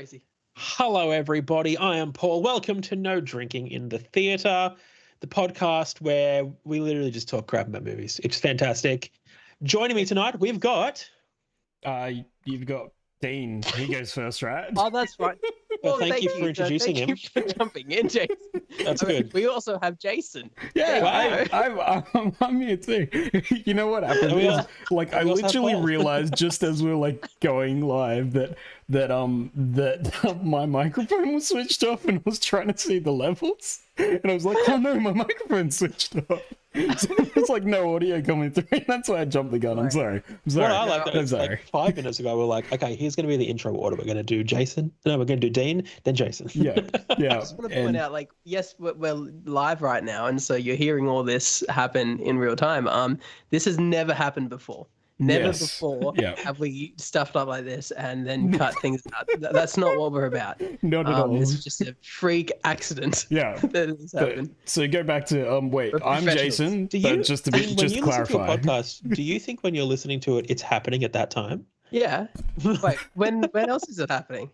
crazy. Hello, everybody. I am Paul. Welcome to No Drinking in the Theatre, the podcast where we literally just talk crap about movies. It's fantastic. Joining me tonight, we've got... You've got Dean. He goes first, right? Oh, that's right. Well, thank you for introducing him. Thank you for jumping in, Jason. That's good. We also have Jason. Yeah, I'm here too. You know what happened? I literally realized just as we were going live that my microphone was switched off and I was trying to see the levels, and I was like, oh no, my microphone's switched off. So there's no audio coming through. That's why I jumped the gun. I'm sorry. What I like is 5 minutes ago we're like, okay, here's going to be the intro order. We're going to do Jason. No, we're going to do Dean, then Jason. Yeah. I just want to point out, yes, we're live right now, and so you're hearing all this happen in real time. This has never happened before. Never before have we stuffed up like this and then cut things out. That's not what we're about. Not at all. This is just a freak accident. Yeah. That has happened. So go back to wait. I'm Jason. Just to clarify. Listen to a podcast, do you think when you're listening to it, it's happening at that time? Yeah. Wait, when else is it happening?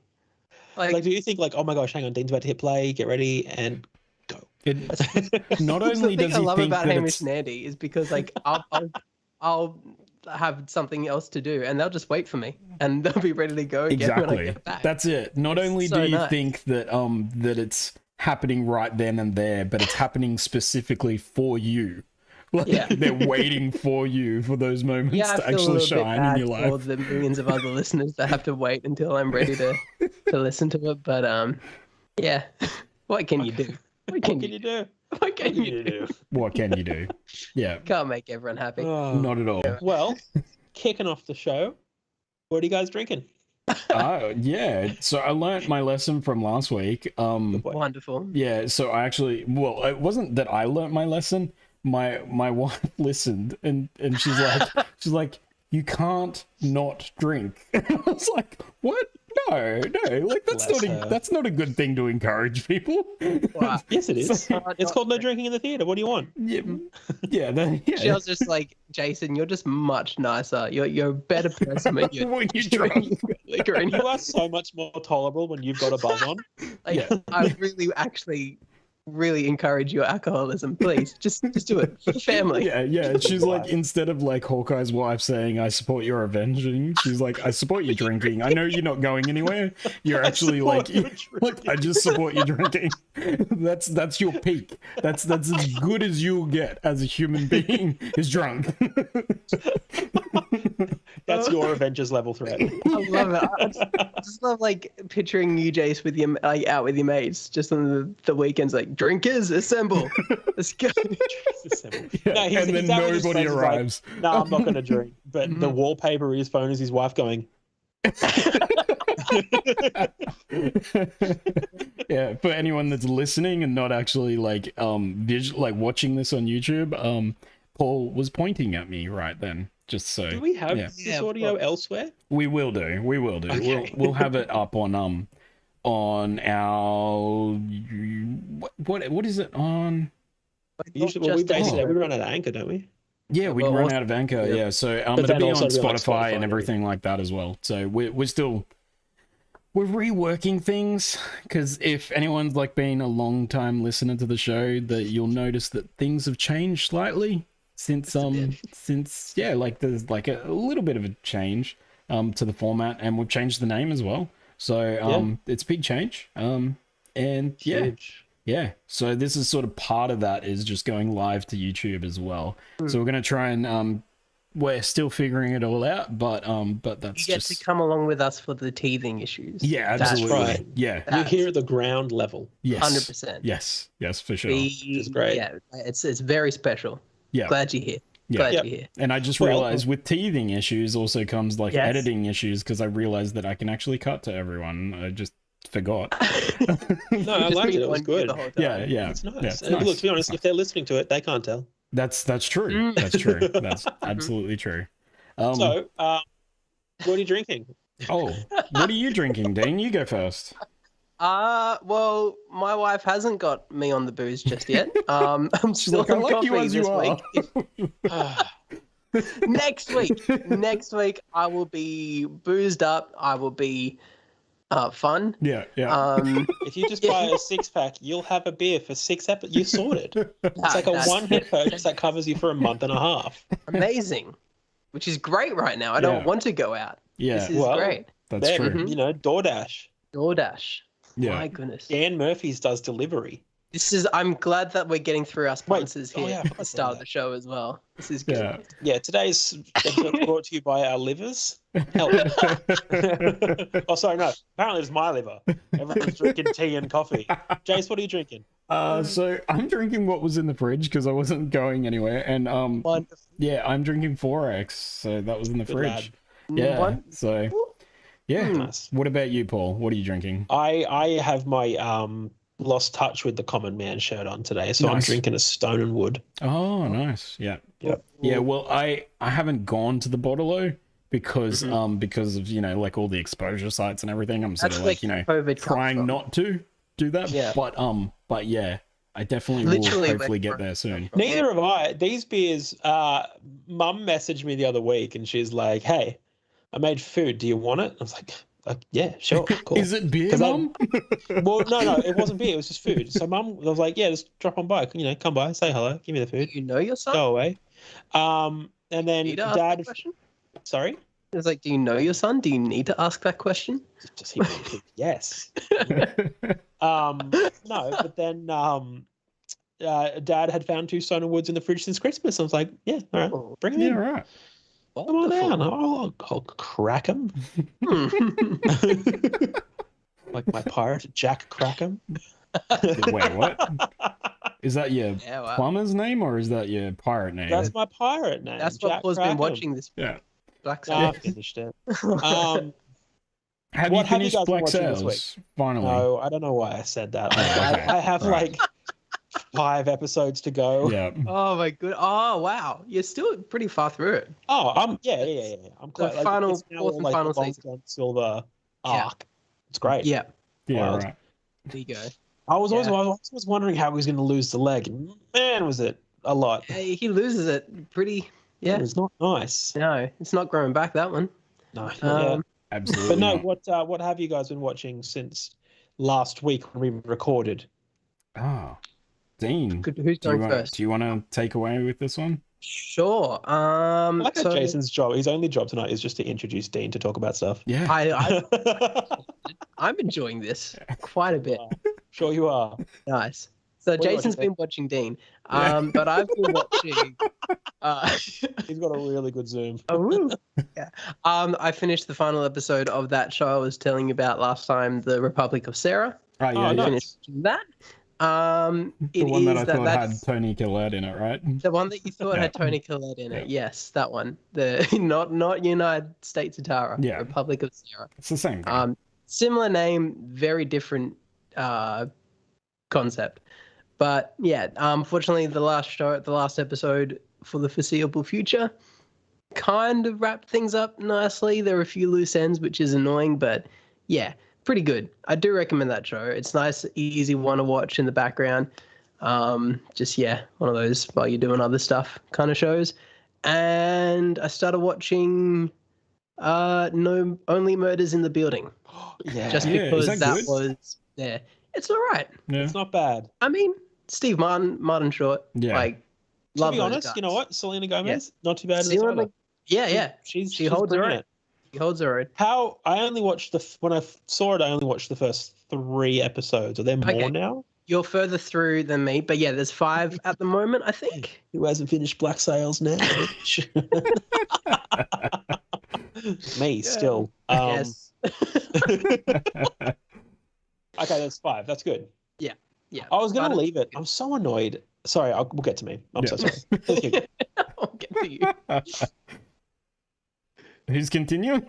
Do you think oh my gosh, hang on, Dean's about to hit play, get ready, and go? Not only does he I love think about that Hamish and Andy is because I'll have something else to do and they'll just wait for me and they'll be ready to go again when I get back. That's it. Not only do you think that that it's happening right then and there, but it's happening specifically for you. They're waiting for you for those moments to actually shine in your life. For the millions of other listeners that have to wait until I'm ready to listen to it. But what can you do? What can you do? What can you do? What can you do? Yeah. Can't make everyone happy. Not at all. Well, kicking off the show, what are you guys drinking? Yeah. So I learnt my lesson from last week. Wonderful. Yeah. So I actually, it wasn't that I learnt my lesson. My wife listened and she's like, you can't not drink. And I was like, what? No, that's not a good thing to encourage people. Wow. Yes, it is. It's called No Drinking in the Theatre. What do you want? Yeah. She was just like, Jason, you're just much nicer. You're a better person when you're drunk. Liquor, and you are so much more tolerable when you've got a buzz on. I really encourage your alcoholism. Please, just do it for the family. Yeah. She's like, instead of Hawkeye's wife saying, I support your avenging, she's like, I support you drinking. I know you're not going anywhere. You're actually I just support you drinking. That's your peak. That's as good as you'll get as a human being is drunk. That's your Avengers level threat. I love it. I just love picturing you, Jace, with your out with your mates, just on the weekends, drinkers assemble. Let's go. Yeah, no, and then nobody arrives. No, I'm not going to drink. But the wallpaper of his phone is his wife going. Yeah, for anyone that's listening and not actually watching this on YouTube, Paul was pointing at me right then. Just so. Do we have this audio elsewhere? We will do. Okay. We'll have it up on our what is it on? Usually, we run out of Anchor, don't we? Yeah, we run out of Anchor. Yeah, so it'll be on Spotify and everything like that as well. So we're reworking things, because if anyone's been a long time listener to the show, that you'll notice that things have changed slightly. There's a little bit of a change to the format, and we've changed the name as well. So it's a big change. So this is sort of part of that, is just going live to YouTube as well. So we're gonna try and we're still figuring it all out, but that's you get to come along with us for the teething issues. Yeah, absolutely. That's right. Yeah, you're here at the ground level. Yes, 100%. Yes, for sure. Which is great. Yeah, it's very special. Yeah, glad you're here. Glad you're here. And I just realized with teething issues also comes editing issues, because I realized that I can actually cut to everyone. I just forgot. No, I liked it. It was good. Yeah. It's nice. Yeah, it's and nice. Look, to be honest, if they're listening to it, they can't tell. That's true. That's true. That's absolutely true. So, what are you drinking? Oh, what are you drinking, Dean? You go first. Well, my wife hasn't got me on the booze just yet. I'm still on coffee this week. Next week, I will be boozed up. I will be fun. Yeah. If you just buy a 6-pack, you'll have a beer for 6 episodes. You sorted. It's like a one-hit purchase that covers you for a month and a half. Amazing, which is great right now. I don't want to go out. Yeah, this is great. That's true. DoorDash. Yeah. My goodness. Dan Murphy's does delivery. I'm glad that we're getting through our sponsors here at the start of the show as well. This is good. Yeah, today's episode brought to you by our livers. Help. Oh, sorry, no. Apparently it's my liver. Everyone's drinking tea and coffee. Jace, what are you drinking? So I'm drinking what was in the fridge because I wasn't going anywhere, and yeah, I'm drinking 4X, so that was in the fridge. Lad. Yeah. So yeah. Nice. What about you, Paul? What are you drinking? I have my lost touch with the common man shirt on today, so I'm drinking a Stone and Wood. Oh, nice. Yeah. Yep. Yeah. Well, I haven't gone to the Bottle-O because of like all the exposure sites and everything. I'm sort of like COVID trying not to do that. Yeah. But yeah, I definitely will hopefully get there soon. Neither have I. These beers. Mum messaged me the other week and she's like, "Hey, I made food. Do you want it?" I was like, yeah, sure, cool. Is it beer, Mum? Well, no, it wasn't beer. It was just food. So Mum, I was like, yeah, just drop on by. Come by, say hello, give me the food. You know your son? Go away. And then Dad. Sorry. It's like, do you know your son? Do you need to ask that question? Just yes. No, but then Dad had found 2 Stone and Woods in the fridge since Christmas. I was like, yeah, all right, bring them in. Yeah, all right. Come on down. I'll crack them. Like my pirate, Jack Crackham. Wait, what? Is that your plumber's name or is that your pirate name? That's my pirate name. That's what Paul's been watching this. Yeah. Black Sails. I finished it. Have you finished Black Sails? Finally. No, I don't know why I said that. I have like 5 episodes to go. Yeah. Oh my good. Oh wow, you're still pretty far through it. Oh, I'm quite the final fourth and final season. Silver arc. It's great. Yeah. Yeah. Right. There you go. I was always wondering how he was going to lose the leg. Man, was it a lot. He loses it pretty. Yeah. It's not nice. No, it's not growing back, that one. No. Absolutely. But no, what have you guys been watching since last week when we recorded? Oh, Dean. Who's going first? Do you want to take away with this one? Sure. I like that Jason's job. His only job tonight is just to introduce Dean to talk about stuff. Yeah. I'm enjoying this quite a bit. Sure you are. Nice. So Jason's been watching Dean, but I've been watching. He's got a really good Zoom. Yeah. I finished the final episode of that show I was telling you about last time, The Republic of Sarah. Oh yeah, I finished that. The one that I thought had Tony Collette in it, right? The one that you thought had Tony Collette in it. Yes, that one. The not United States of Tara. Yeah. Republic of Sarah. It's the same thing. Similar name, very different concept. But yeah, unfortunately, the last episode for the foreseeable future kind of wrapped things up nicely. There are a few loose ends, which is annoying, but yeah, pretty good. I do recommend that show. It's nice, easy one to watch in the background. Just one of those while you're doing other stuff kind of shows. And I started watching Only Murders in the Building. Just because that was there. It's all right. Yeah. It's not bad. I mean, Steve Martin Short. Yeah. Like, to be honest, you know what? Selena Gomez, not too bad. She holds her own. She holds her own. I only watched when I saw it. I only watched the first 3 episodes. Are there more now? You're further through than me, but yeah, there's 5 at the moment, I think. Who hasn't finished Black Sails now? Me still. Yes. Okay, that's 5. That's good. Yeah. I was going to leave it. I'm so annoyed. Sorry, we'll get to me. I'm so sorry. I'll get to you. Who's continuing?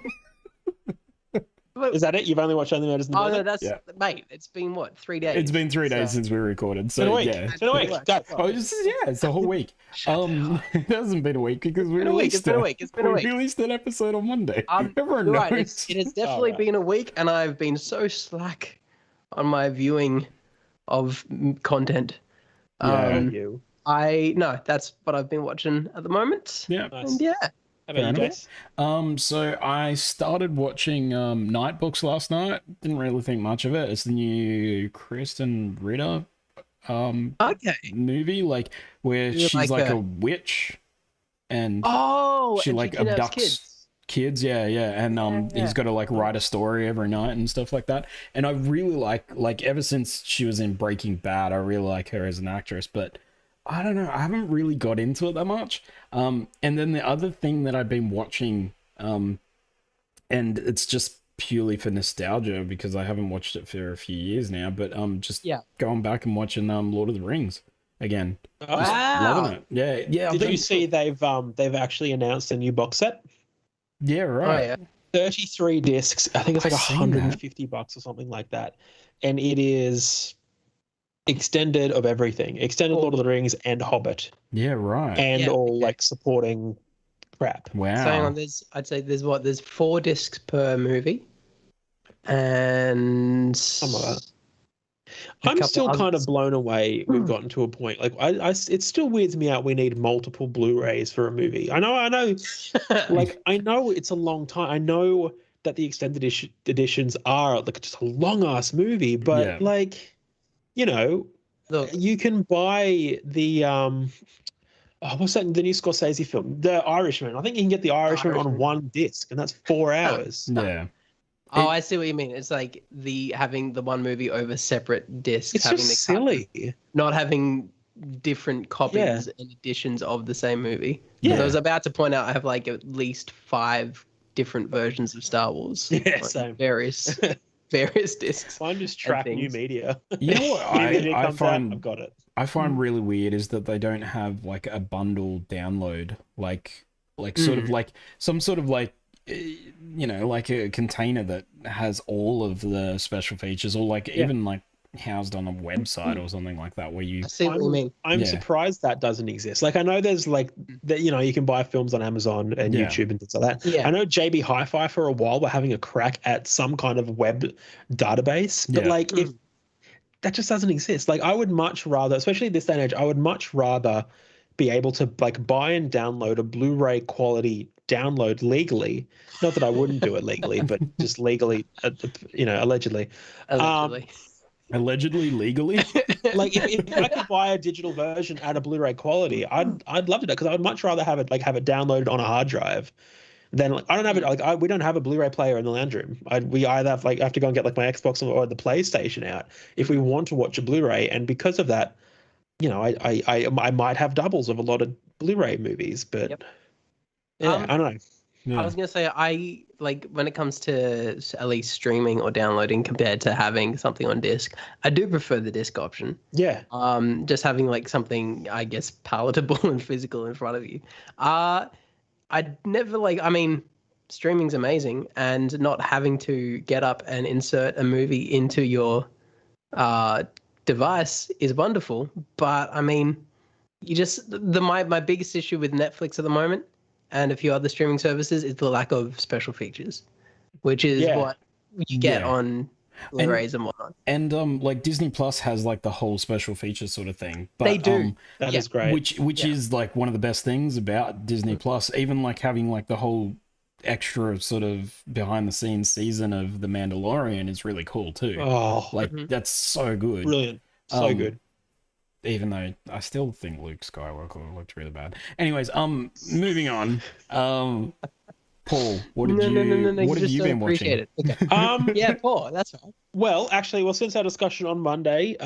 Is that it? You've only watched Only Murders in the Building? No, that's mate. It's been what, 3 days? It's been 3 days since we recorded. So It's been a week. It's a whole week. It hasn't been a week because we released we released an episode on Monday. Everyone knows. Right. It has definitely been a week, and I've been so slack on my viewing of content. That's what I've been watching at the moment. Yeah. Nice. And How about you, Jace? So I started watching Night Books last night. Didn't really think much of it. It's the new Kristen Ritter movie, like where she's like a witch, and she like abducts kids. Yeah, and he's got to like write a story every night and stuff like that. And I really like ever since she was in Breaking Bad, I really like her as an actress, but I don't know, I haven't really got into it that much. And then the other thing that I've been watching, and it's just purely for nostalgia because I haven't watched it for a few years now, but just going back and watching Lord of the Rings again. Loving it. Yeah. Did you see they've actually announced a new box set? Yeah, right. 33 discs. I think it's like $150 or something like that. And it is extended of everything. Extended Lord of the Rings and Hobbit. Yeah, right. And all like supporting crap. Wow. So hang on, there's 4 discs per movie. And some of that. I'm still kind of blown away. We've gotten to a point like it still weirds me out. We need multiple Blu-rays for a movie. I know, like I know it's a long time. I know that the extended editions are like just a long ass movie, but like, you know, you can buy the what's that? The new Scorsese film, The Irishman. I think you can get The Irishman on one disc, and that's 4 hours. Yeah. I see what you mean. It's like having the one movie over separate discs. It's just silly. Not having different copies and editions of the same movie. Yeah. So I was about to point out I have like at least 5 different versions of Star Wars. Yeah, same. Various discs. Mine just track new media. You know what I find I've got it. I find really weird is that they don't have like a bundle download, like sort of like some sort of like, you know, like a container that has all of the special features, or like even like housed on a website or something like that, where you I see what you mean. I'm surprised that doesn't exist. Like I know there's like that, you know, you can buy films on Amazon and YouTube and things like that. I know JB Hi-Fi for a while were having a crack at some kind of web database, but like if that just doesn't exist. Like I would much rather, especially this day and age, I would much rather be able to like buy and download a Blu-ray quality download legally. Not that I wouldn't do it legally, but just legally, you know, allegedly. Allegedly legally. Like if I could buy a digital version at a Blu-ray quality, I'd love to do that, because I would much rather have it downloaded on a hard drive than like, I don't have it like we don't have a Blu-ray player in the lounge room. We either have to go and get like my Xbox or the PlayStation out if we want to watch a Blu-ray, and because of that, you know, I might have doubles of a lot of Blu-ray movies, but I don't know. I was gonna say, I like when it comes to at least streaming or downloading compared to having something on disc, I do prefer the disc option. Yeah. Just having like something, I guess, palatable and physical in front of you. I'd never I mean, streaming's amazing, and not having to get up and insert a movie into your device is wonderful. But I mean, my biggest issue with Netflix at the moment and a few other streaming services is the lack of special features, which is what you get on Blu-rays and whatnot. And like Disney Plus has like the whole special features sort of thing. But, they do. That is great. Which is like one of the best things about Disney Plus. Even like having like the whole extra sort of behind the scenes season of The Mandalorian is really cool too. Oh, like that's so good. Brilliant. So good. Even though I still think Luke Skywalker looked really bad. Anyways, moving on. Paul, what have you been watching? Okay. Yeah, Paul, that's right. Well, actually, since our discussion on Monday,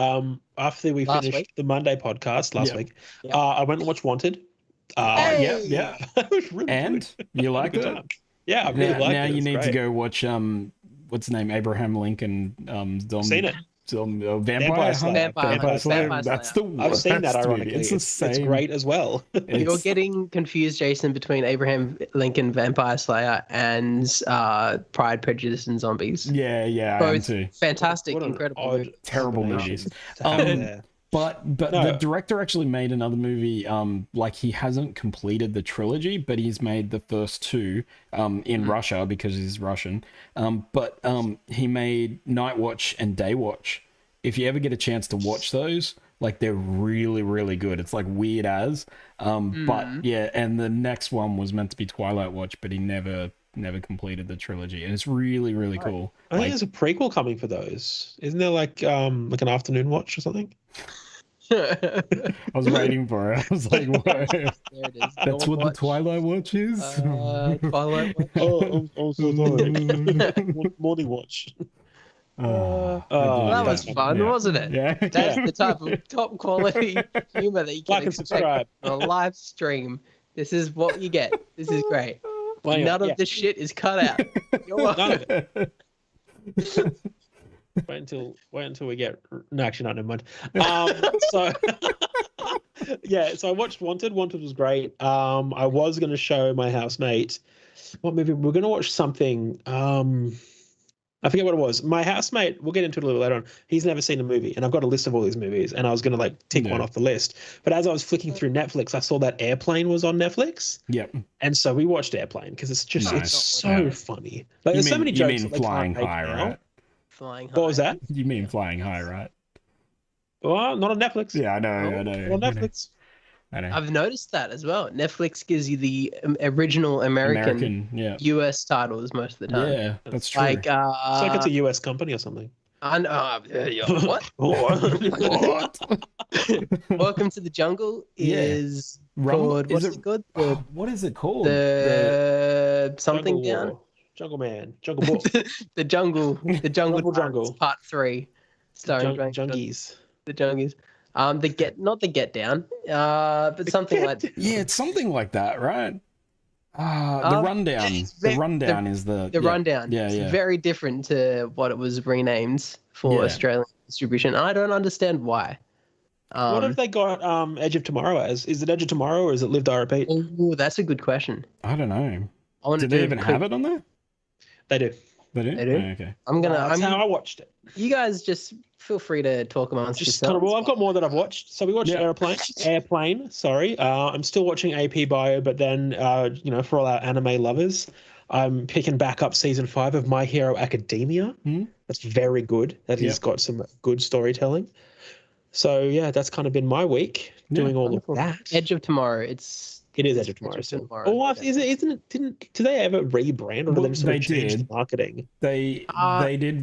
after we finished the Monday podcast last week, I went and watched Wanted. Yeah. It was really good. You liked it? Yeah, I really liked it. Now you need to go watch what's the name? Abraham Lincoln. Seen it. Vampire Slayer. That's the worst. I've seen that, ironically. It's the same. It's great as well. You're getting confused, Jason, between Abraham Lincoln, Vampire Slayer, and Pride, Prejudice, and Zombies. Yeah, I am too. Fantastic, incredible, terrible movies. But the director actually made another movie. Like he hasn't completed the trilogy, but he's made the first 2 in Russia because he's Russian. But he made Night Watch and Day Watch. If you ever get a chance to watch those, Like they're really, really good. It's like weird as, but yeah. And the next one was meant to be Twilight Watch, but he never completed the trilogy, and it's really, really cool. I think there's a prequel coming for those. Isn't there like an afternoon watch or something? I was waiting for it. I was like, "What? There it is. That's what the Twilight Watch is." Twilight Watch. Oh, so sorry. Morning Watch. That was fun, wasn't it? Yeah. That's the type of top quality humor that you can subscribe on a live stream. This is what you get. This is great. Well, None of this shit is cut out. You're welcome. None of it. Wait until we get. No, actually, no, never mind. So yeah, so I watched Wanted. Wanted was great. I was going to show my housemate what movie we're going to watch. Something. I forget what it was. My housemate, we'll get into it a little later on. He's never seen a movie, and I've got a list of all these movies, and I was going to like tick one off the list. But as I was flicking through Netflix, I saw that Airplane was on Netflix. Yep. And so we watched Airplane because it's just it's so funny. Like there's so many jokes. You mean Flying High, right? Flying High. What was that? You mean Flying High, right? Well, not on Netflix. Yeah, I know. Not on Netflix. I know. I've noticed that as well. Netflix gives you the original American US titles most of the time. Yeah, that's true. Like, it's like it's a US company or something. What? What? Welcome to the Jungle is called. What's it called? What is it called? The something Jungle down. War. Jungle Man. Jungle Book. The Jungle. The Jungle. Part 3. Starring Jungies. The Jungies. Not the Get Down, but something like that. Yeah, it's something like that, right? The Rundown. The Rundown is the Rundown. Yeah, it's very different to what it was renamed for Australian distribution. And I don't understand why. What have they got Edge of Tomorrow as? Is it Edge of Tomorrow or is it Live Die Repeat? Oh, that's a good question. I don't know. Do they even have it on there? They do. They do? They do? Oh, okay. That's how I watched it. You guys just feel free to talk amongst yourselves. Well, I've got more that I've watched. So we watched Airplane. Sorry. I'm still watching AP Bio, but then, for all our anime lovers, I'm picking back up season 5 of My Hero Academia. That's very good. That has got some good storytelling. So yeah, that's kind of been my week doing all of that. Edge of Tomorrow. It is Edge of Tomorrow. Oh, isn't it? Did they ever rebrand or did they just change the marketing? They did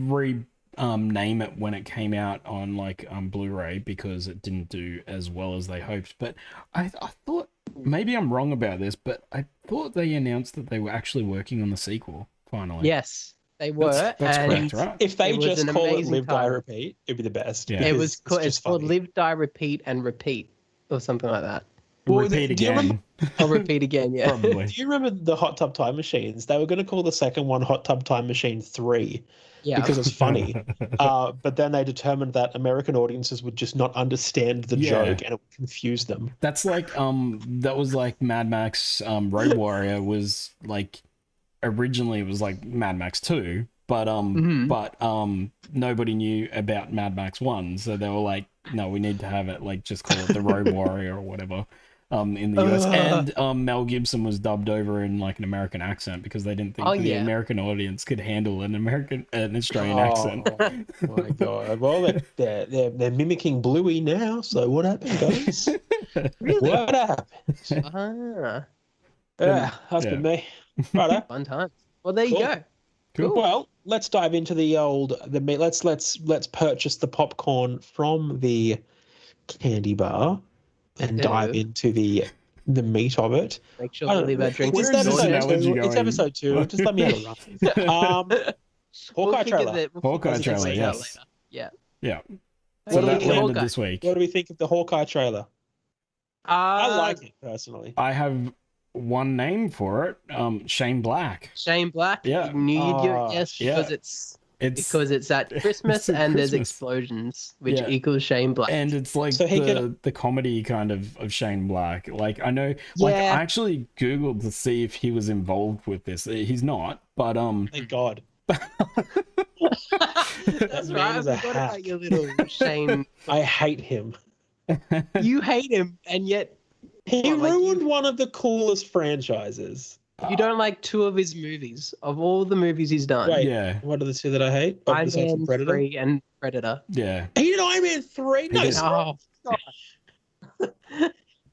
name it when it came out on Blu-ray because it didn't do as well as they hoped. But I thought, maybe I'm wrong about this, but I thought they announced that they were actually working on the sequel finally. Yes, they were. That's correct, right? If they just call it Live Die Repeat, it'd be the best. Yeah. It's called Live Die Repeat and Repeat or something like that. Repeat again. I'll repeat again, yeah. Probably. Do you remember the Hot Tub Time Machines? They were going to call the second one Hot Tub Time Machine 3 because it's funny. But then they determined that American audiences would just not understand the joke and it would confuse them. That's that was like Mad Max Road Warrior was originally it was like Mad Max 2, but nobody knew about Mad Max 1, so they were like, no, we need to have it just call it the Road Warrior or whatever. In the US, and Mel Gibson was dubbed over in an American accent because they didn't think the American audience could handle an Australian accent. Oh my god! Well, they're mimicking Bluey now. So what happened, guys? Really? What happened? That's been me. Righto. Fun time. Well, there you go. Cool. Well, let's dive into the meat. Let's purchase the popcorn from the candy bar. And dive into the meat of it. Make sure to leave our drinks. It's episode 2. Just let me have a run. Hawkeye trailer. Hawkeye trailer, yes. Yeah. Yeah. So that landed this week. What do we think of the Hawkeye trailer? I like it, personally. I have one name for it. Shane Black. Shane Black? Yeah. Because it's at Christmas and there's explosions, which equals Shane Black. And it's the comedy kind of Shane Black. I know, I actually Googled to see if he was involved with this. He's not, but Thank God. That's right. I forgot about your little Shane. I hate him. You hate him, and yet he ruined one of the coolest franchises. You don't like 2 of his movies. Of all the movies he's done. Wait, what are the 2 that I hate? Iron Man 3 and Predator. Yeah. He did Iron Man 3? No,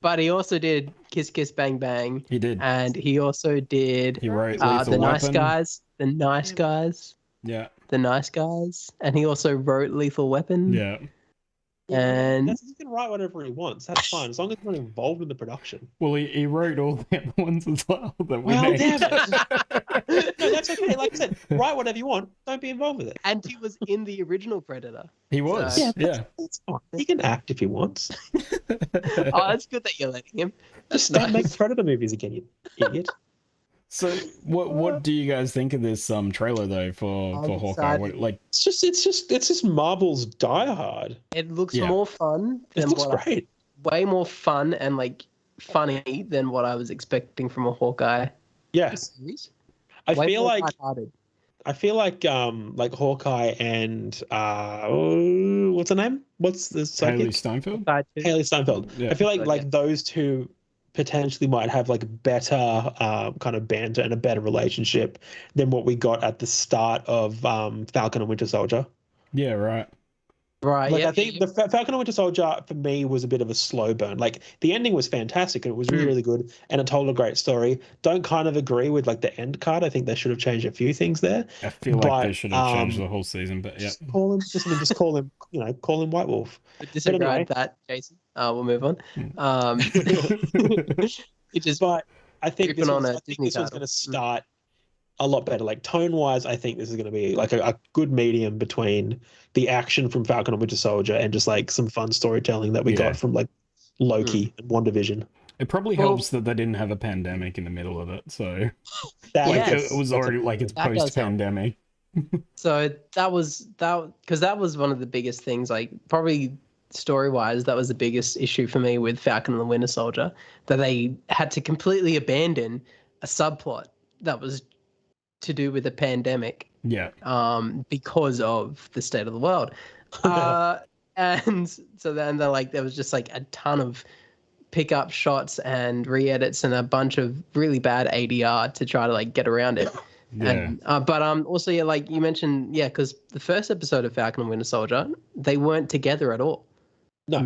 But he also did Kiss Kiss Bang Bang. He did. And he also did He wrote The Nice Guys. The Nice Guys. Yeah. The Nice Guys. And he also wrote Lethal Weapon. Yeah. And he can write whatever he wants. That's fine, as long as he's not involved in the production. Well, he wrote all the other ones as well that we Well, named. damn it. No, that's okay. Like I said, write whatever you want. Don't be involved with it. and he was in the original Predator. He was. So- That's fine. He can act if he wants. Oh, that's good that you're letting him. Just That's don't nice. make Predator movies again, you idiot. So, what do you guys think of this trailer though for I'm Hawkeye? excited. What, like, It's just Marvel's Die Hard. It looks Yeah. more fun It than looks what great. way more fun and like funny than what I was expecting from a Hawkeye Yeah, series. I Way feel more like lighthearted. Hawkeye and what's her name? What's the psychic? Haley Steinfeld? Hawkeye too. Haley Steinfeld. Yeah. I feel like Yeah. those two potentially might have like better kind of banter and a better relationship than what we got at the start of Falcon and Winter Soldier. Yeah, right. Right. Like yeah. I think the Falcon and Winter Soldier for me was a bit of a slow burn. Like the ending was fantastic and it was really, really good and it told a great story. Don't kind of agree with like the end card. I think they should have changed a few things there. I feel But, like they should have changed the whole season, but yeah. Call him call him, call him White Wolf. Disregard anyway. that, Jason. We'll move on. It just But I think Creeping on a this Disney one's title. going to start a lot better. Like tone wise, I think this is going to be like a good medium between the action from Falcon and Winter Soldier and just like some fun storytelling that we Yeah. got from like Loki and WandaVision. It probably Well- helps that they didn't have a pandemic in the middle of it, so That like Yes. it was already like it's That does help. post-pandemic. so that was because that was one of the biggest things. Like probably story-wise, that was the biggest issue for me with Falcon and the Winter Soldier, that they had to completely abandon a subplot that was to do with a pandemic. Yeah. Because of the state of the world. And so then there was just like a ton of pickup shots and re-edits and a bunch of really bad ADR to try to like get around it. Yeah. And, but also, yeah, like you mentioned, yeah, because the first episode of Falcon and Winter Soldier, they weren't together at all. No,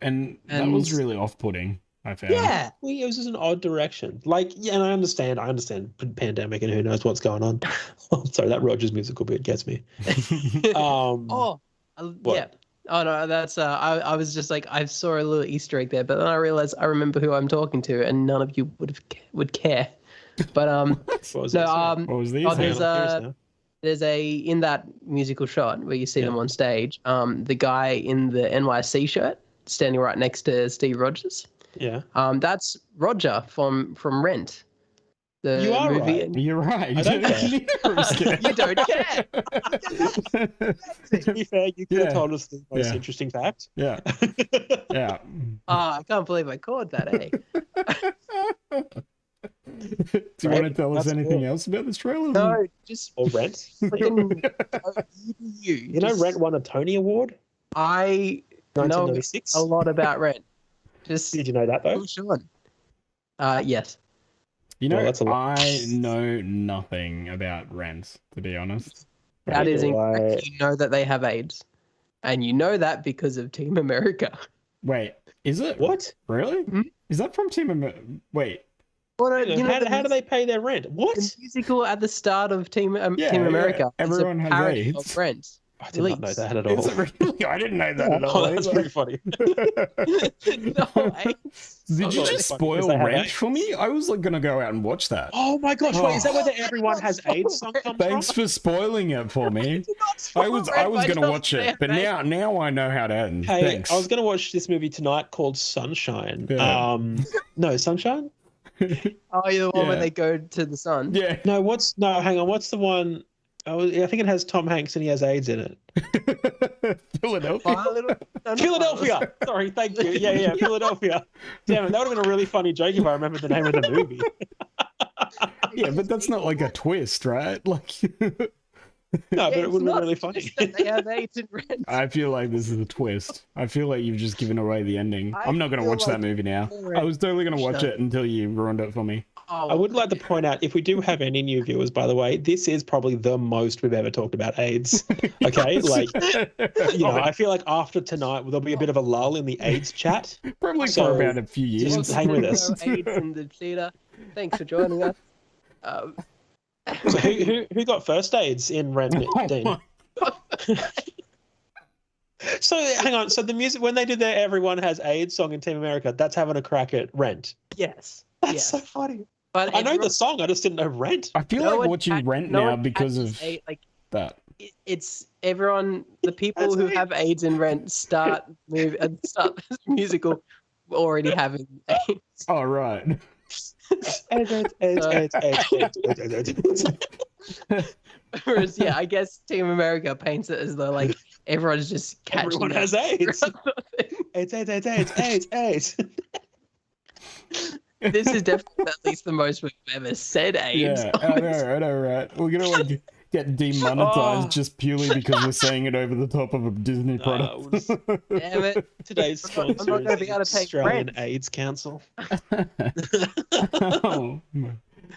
and that was really off-putting, I found. Yeah. well, it was just an odd direction. Like, yeah, and I understand pandemic and who knows what's going on. Sorry, that Rogers musical bit gets me. Oh, what? yeah. Oh no, that's I was just like I saw a little Easter egg there, but then I realized I remember who I'm talking to, and none of you would care. But What was no, it? What was these? oh, Hang on, I'm curious now. there's in that musical shot where you see Yeah. them on stage, the guy in the NYC shirt standing right next to Steve Rogers. Yeah. That's Roger from Rent. The You are movie. right. You're right. I don't care. You don't care. To be fair, you could Yeah. have told us the most Yeah. interesting fact. Yeah. Yeah. Oh, I can't believe I caught that, eh? Do you want to tell us That's anything cool. else about this trailer? No, just Or Rent. freaking you. You know, Just- Rent won a Tony Award, I know 1996. a lot about Rent. Just Did you know that though? push on. Yes. You know, Well, that's a lot. I know nothing about Rent, to be honest. That is Why- incorrect. You know that they have AIDS. And you know that because of Team America. Wait, is it? What? Really? Hmm? Is that from Team America? Wait. Well, you know, How do they pay their rent? What? the musical at the start of Team Yeah, America? yeah. Everyone is has a parody AIDS. of Rent. I did not know Elise. that at all. Is it really? I didn't know that at all. Oh, that's either. pretty funny. No, AIDS. Did you Oh, just that's funny, spoil because they have Rent AIDS. for me? I was like gonna go out and watch that. Oh my gosh! Wait, is that where the Everyone Has AIDS song comes Thanks from? for spoiling it for me. I was gonna watch it, but now I know how to end. Hey, Thanks. I was going to watch this movie tonight called Sunshine. Yeah. No, Sunshine. Oh, you're the one where Yeah. they go to the sun. Yeah. No, hang on. What's the one? I think it has Tom Hanks and he has AIDS in it. Philadelphia. Philadelphia. Sorry, thank you. Yeah, Philadelphia. Damn it, that would have been a really funny joke if I remembered the name of the movie. Yeah, but that's not like a twist, right? Like, No, but it would have been really funny. They have AIDS in Rent. I feel like this is a twist. I feel like you've just given away the ending. I I'm not gonna feel watch that like movie now. you're I was totally gonna watch Shut it until you ruined it for me. I would like to point out, if we do have any new viewers, by the way, this is probably the most we've ever talked about AIDS. Okay, like, I feel like after tonight there'll be a bit of a lull in the AIDS chat. Probably for about a few years. Just hang with us. AIDS in the theater. Thanks for joining us. So who got first AIDS in Rent, Dean? So hang on. So the music, when they did their "Everyone Has AIDS" song in Team America, that's having a crack at Rent. Yes, that's so funny. But I know the song, I just didn't know Rent. I feel like watching Rent now because of that. It's everyone. The people who have AIDS in Rent start the musical already having AIDS. Oh right. Whereas, I guess Team America paints it as though like everyone's just catching. Everyone has AIDS. AIDS. This is definitely at least the most we've ever said AIDS. Yeah, I know, right? We're gonna get demonetized just purely because we're saying it over the top of a Disney product. Damn it! Today's sponsor I'm not going to be able to pay Australian rent. AIDS Council.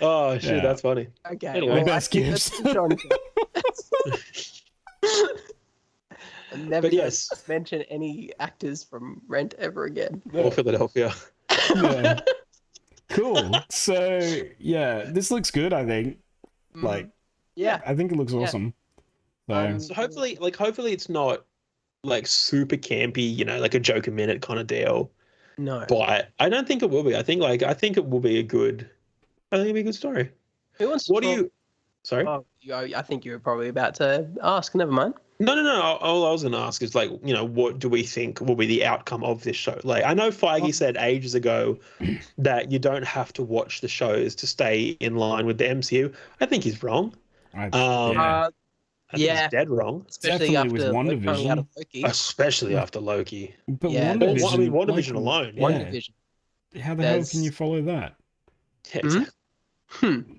Oh shit, that's funny. Okay, anyway, best gifts. Never mention any actors from Rent ever again. Or Philadelphia. Yeah. Cool. So this looks good. I think. I think it looks awesome. So hopefully it's not like super campy, like a joke a minute kind of deal. No, but I don't think it will be. I think it will be a good. I think it'll be a good story. Who wants? What do you? Sorry. Oh, I think you were probably about to ask. Never mind. No. All I was going to ask is what do we think will be the outcome of this show? Like, I know Feige said ages ago that you don't have to watch the shows to stay in line with the MCU. I think he's wrong. I think he's dead wrong. Especially definitely after with WandaVision. Especially after Loki. But WandaVision, WandaVision alone. WandaVision. How the hell can you follow that?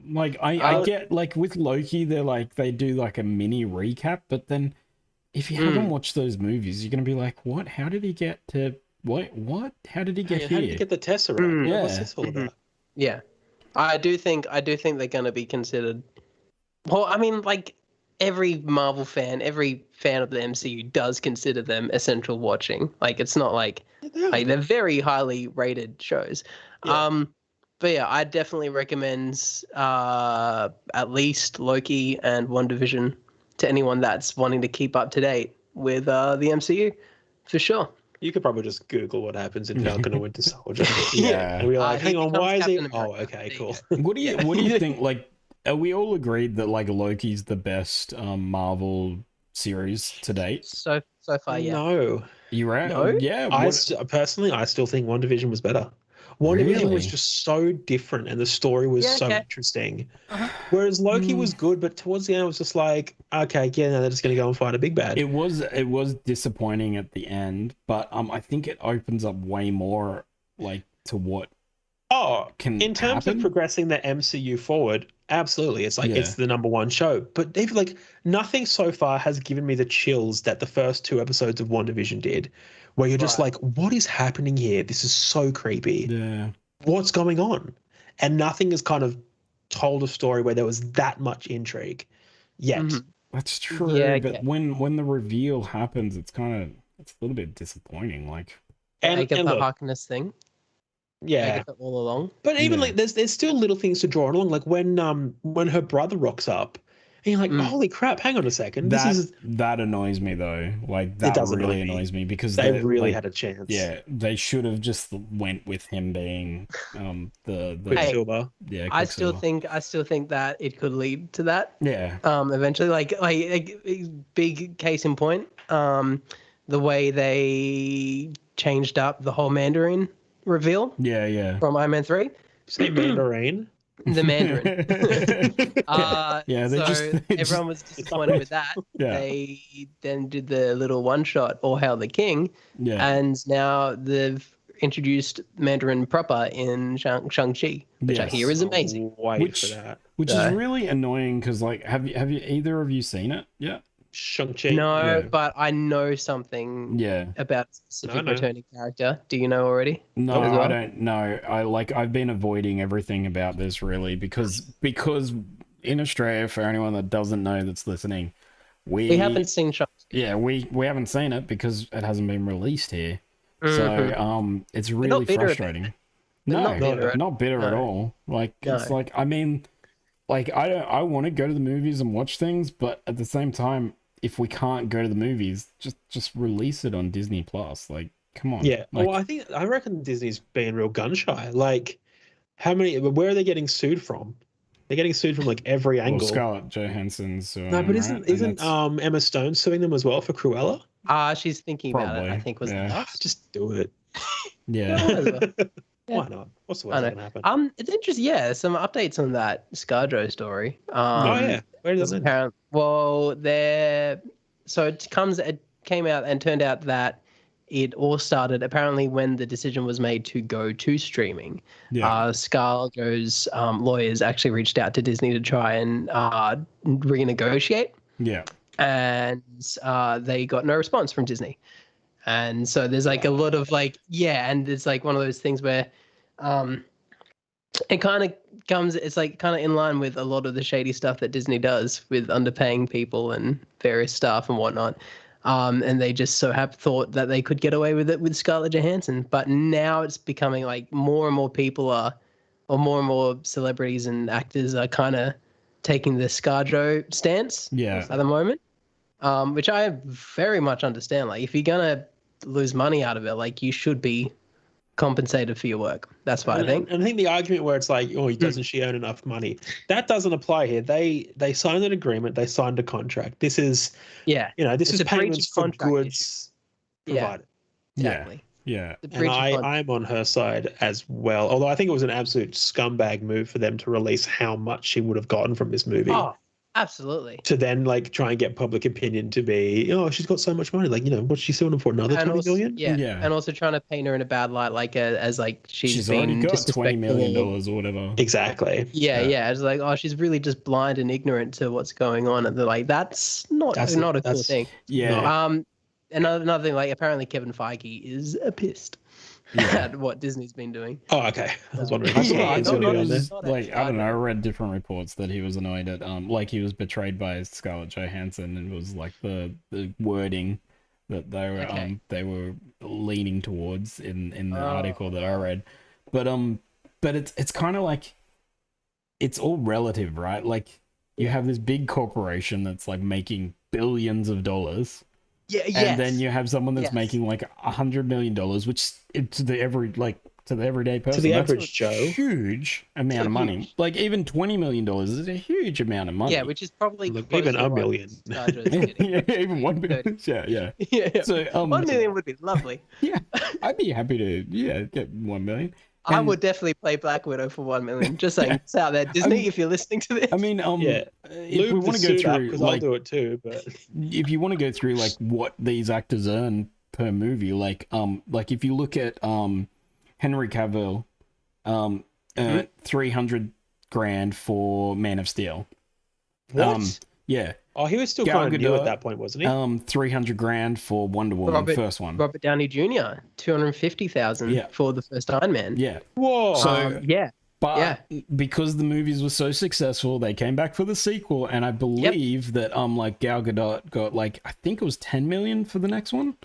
Like I get with Loki, they do like a mini recap, but then if you haven't watched those movies, you're gonna be like, what? How did he get to what? How did he get here? How did he get the Tesseract? Yeah. What's this all about? Yeah, I do think they're gonna be considered. Well, I mean, like every Marvel fan, every fan of the MCU does consider them essential watching. Like it's not like they're very highly rated shows. Yeah. But yeah, I definitely recommend at least Loki and WandaVision to anyone that's wanting to keep up to date with the MCU, for sure. You could probably just Google what happens in Falcon and Winter Soldier. Yeah. And we're like, hang on, why is he? Oh, okay, cool. What do you think? Like, are we all agreed that like Loki's the best Marvel series to date? So far, yeah. No. You right? No? Yeah. Personally, I still think WandaVision was better. WandaVision was just so different, and the story was so interesting. Whereas Loki was good, but towards the end, it was just like, okay, now they're just going to go and fight a big bad. It was disappointing at the end, but I think it opens up way more to what. Can in terms happen? of progressing the MCU forward, absolutely. It's like it's the number one show. But they've nothing so far has given me the chills that the first 2 episodes of WandaVision did, where you're just like, what is happening here? This is so creepy. Yeah. What's going on? And nothing has kind of told a story where there was that much intrigue yet. That's true. But when the reveal happens, it's a little bit disappointing. And the Harkness thing. Yeah, all along. But even there's still little things to draw along, like when her brother rocks up, and you're like, holy crap! Hang on a second. That annoys me though. That really annoys me because they really had a chance. Yeah, they should have just went with him being the Quicksilver. Yeah, I still think that it could lead to that. Yeah. Eventually, like big case in point, the way they changed up the whole Mandarin reveal. Yeah. From Iron Man 3. Say Mandarin. The Mandarin. So everyone was disappointed with that. Yeah. They then did the little one shot, All Hail the King. Yeah. And now they've introduced Mandarin proper in Shang-Chi, which I hear is amazing. Wait for that. Which is really annoying because have you either of you seen it? Yeah. Shang-Chi? No, but I know something about a specific returning character. Do you know already? No, I don't know. I've been avoiding everything about this really because in Australia, for anyone that doesn't know that's listening, we haven't seen Shang-Chi. Yeah, we haven't seen it because it hasn't been released here. So it's really frustrating. Not bitter at all. Like it's like, I mean, like I want to go to the movies and watch things, but at the same time, if we can't go to the movies, just release it on Disney Plus. Like, come on. Yeah. Like, well, I reckon Disney's being real gun shy. Like, where are they getting sued from? They're getting sued from like every angle. Well, Scarlett Johansson's. No, but isn't Emma Stone suing them as well for Cruella? She's thinking about it. I think just do it. Yeah. Why not? What's the worst that can happen? It's interesting. Yeah, some updates on that ScarJo story. Where does it? Well, it came out and turned out that it all started apparently when the decision was made to go to streaming. ScarJo's lawyers actually reached out to Disney to try and renegotiate. Yeah. And they got no response from Disney. And so there's like a lot of and it's like one of those things where it kind of it's like kind of in line with a lot of the shady stuff that Disney does with underpaying people and various staff and whatnot. And they just thought that they could get away with it with Scarlett Johansson. But now it's becoming like more and more people or more and more celebrities and actors are kind of taking the ScarJo stance at the moment, which I very much understand. Like, if you're going to lose money out of it, like, you should be compensated for your work. That's what I think. And I think the argument where it's like, doesn't she earn enough money? That doesn't apply here. They signed an agreement. They signed a contract. This is, this is payments for goods provided. Exactly. Yeah. And I'm on her side as well. Although I think it was an absolute scumbag move for them to release how much she would have gotten from this movie. Oh, absolutely. To then try and get public opinion to be, she's got so much money. Like, what's she suing them for? Another 20 million? Yeah. And also trying to paint her in a bad light, like as like she's already got $20 million or whatever. Exactly. Yeah. It's like, she's really just blind and ignorant to what's going on. And they're like, that's not a cool thing. Yeah. Another thing, like, apparently Kevin Feige is pissed at what Disney's been doing. Oh, okay. I was wondering. I don't know. I read different reports that he was annoyed at, like he was betrayed by Scarlett Johansson, and it was like the wording that they were leaning towards in the article that I read. But it's kind of like, it's all relative, right? Like, you have this big corporation that's like making billions of dollars. Yeah, and then you have someone that's making like $100 million, which to the everyday person, to the average Joe, huge amount of money. Like, even $20 million is a huge amount of money. Yeah, which is probably even $1 million. Even $1 million. Yeah. So $1 million would be lovely. Yeah, I'd be happy to get $1 million. I would definitely play Black Widow for $1 million. Just saying, it's out there, Disney. If you're listening to this, I mean, if we want to go through, because I'll do it too. But if you want to go through like what these actors earn per movie, like if you look at Henry Cavill, 300,000 for Man of Steel. What? Yeah. Oh, he was still kind of new at that point, wasn't he? 300,000 for Wonder Woman, first one. Robert Downey Jr. 250,000 for the first Iron Man. Yeah. Whoa. So but because the movies were so successful, they came back for the sequel, and I believe that like Gal Gadot got like, I think it was 10 million for the next one.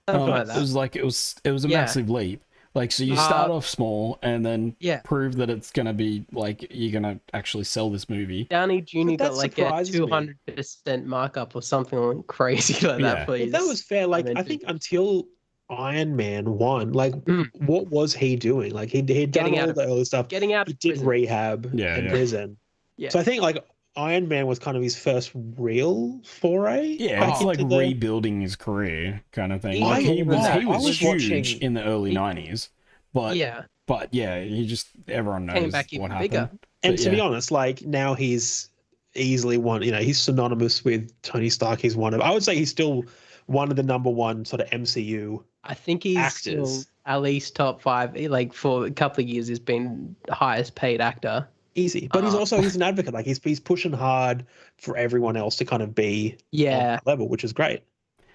Like that. It was a massive leap. Like, so you start off small and then prove that it's going to be like, you're going to actually sell this movie. Downey Jr. got like a 200% markup or something crazy like that, please. Well, that was fair. Like, I think until Iron Man 1, like, what was he doing? Like, he'd done all the early stuff. Getting out of prison. He did rehab in prison. Yeah. So I think, like, Iron Man was kind of his first real foray. Yeah, it's like rebuilding his career kind of thing. Like, he was huge in the early 90s, but he just, everyone knows came back what happened. Bigger. And to be honest, like, now he's easily one, he's synonymous with Tony Stark. I would say he's still one of the number one sort of MCU I think he's actors. Still at least top 5. Like, for a couple of years, he's been the highest paid actor easy. But he's an advocate. Like he's pushing hard for everyone else to kind of be on that level, which is great.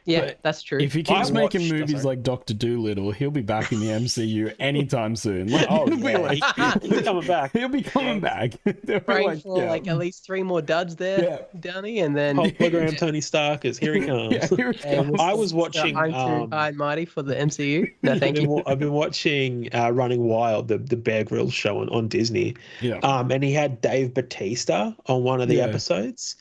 Yeah, But that's true. If he keeps making movies like Dr. Dolittle, he'll be back in the MCU anytime soon. Like, he's coming back. He'll be coming back. Praying for like at least 3 more duds there, Downey, and then hologram Tony Stark is here he comes. Here he comes. I was watching I'm too high and mighty for the MCU. No, thank you. I've been watching Running Wild, the Bear Grylls show on Disney. Yeah. And he had Dave Bautista on one of the episodes,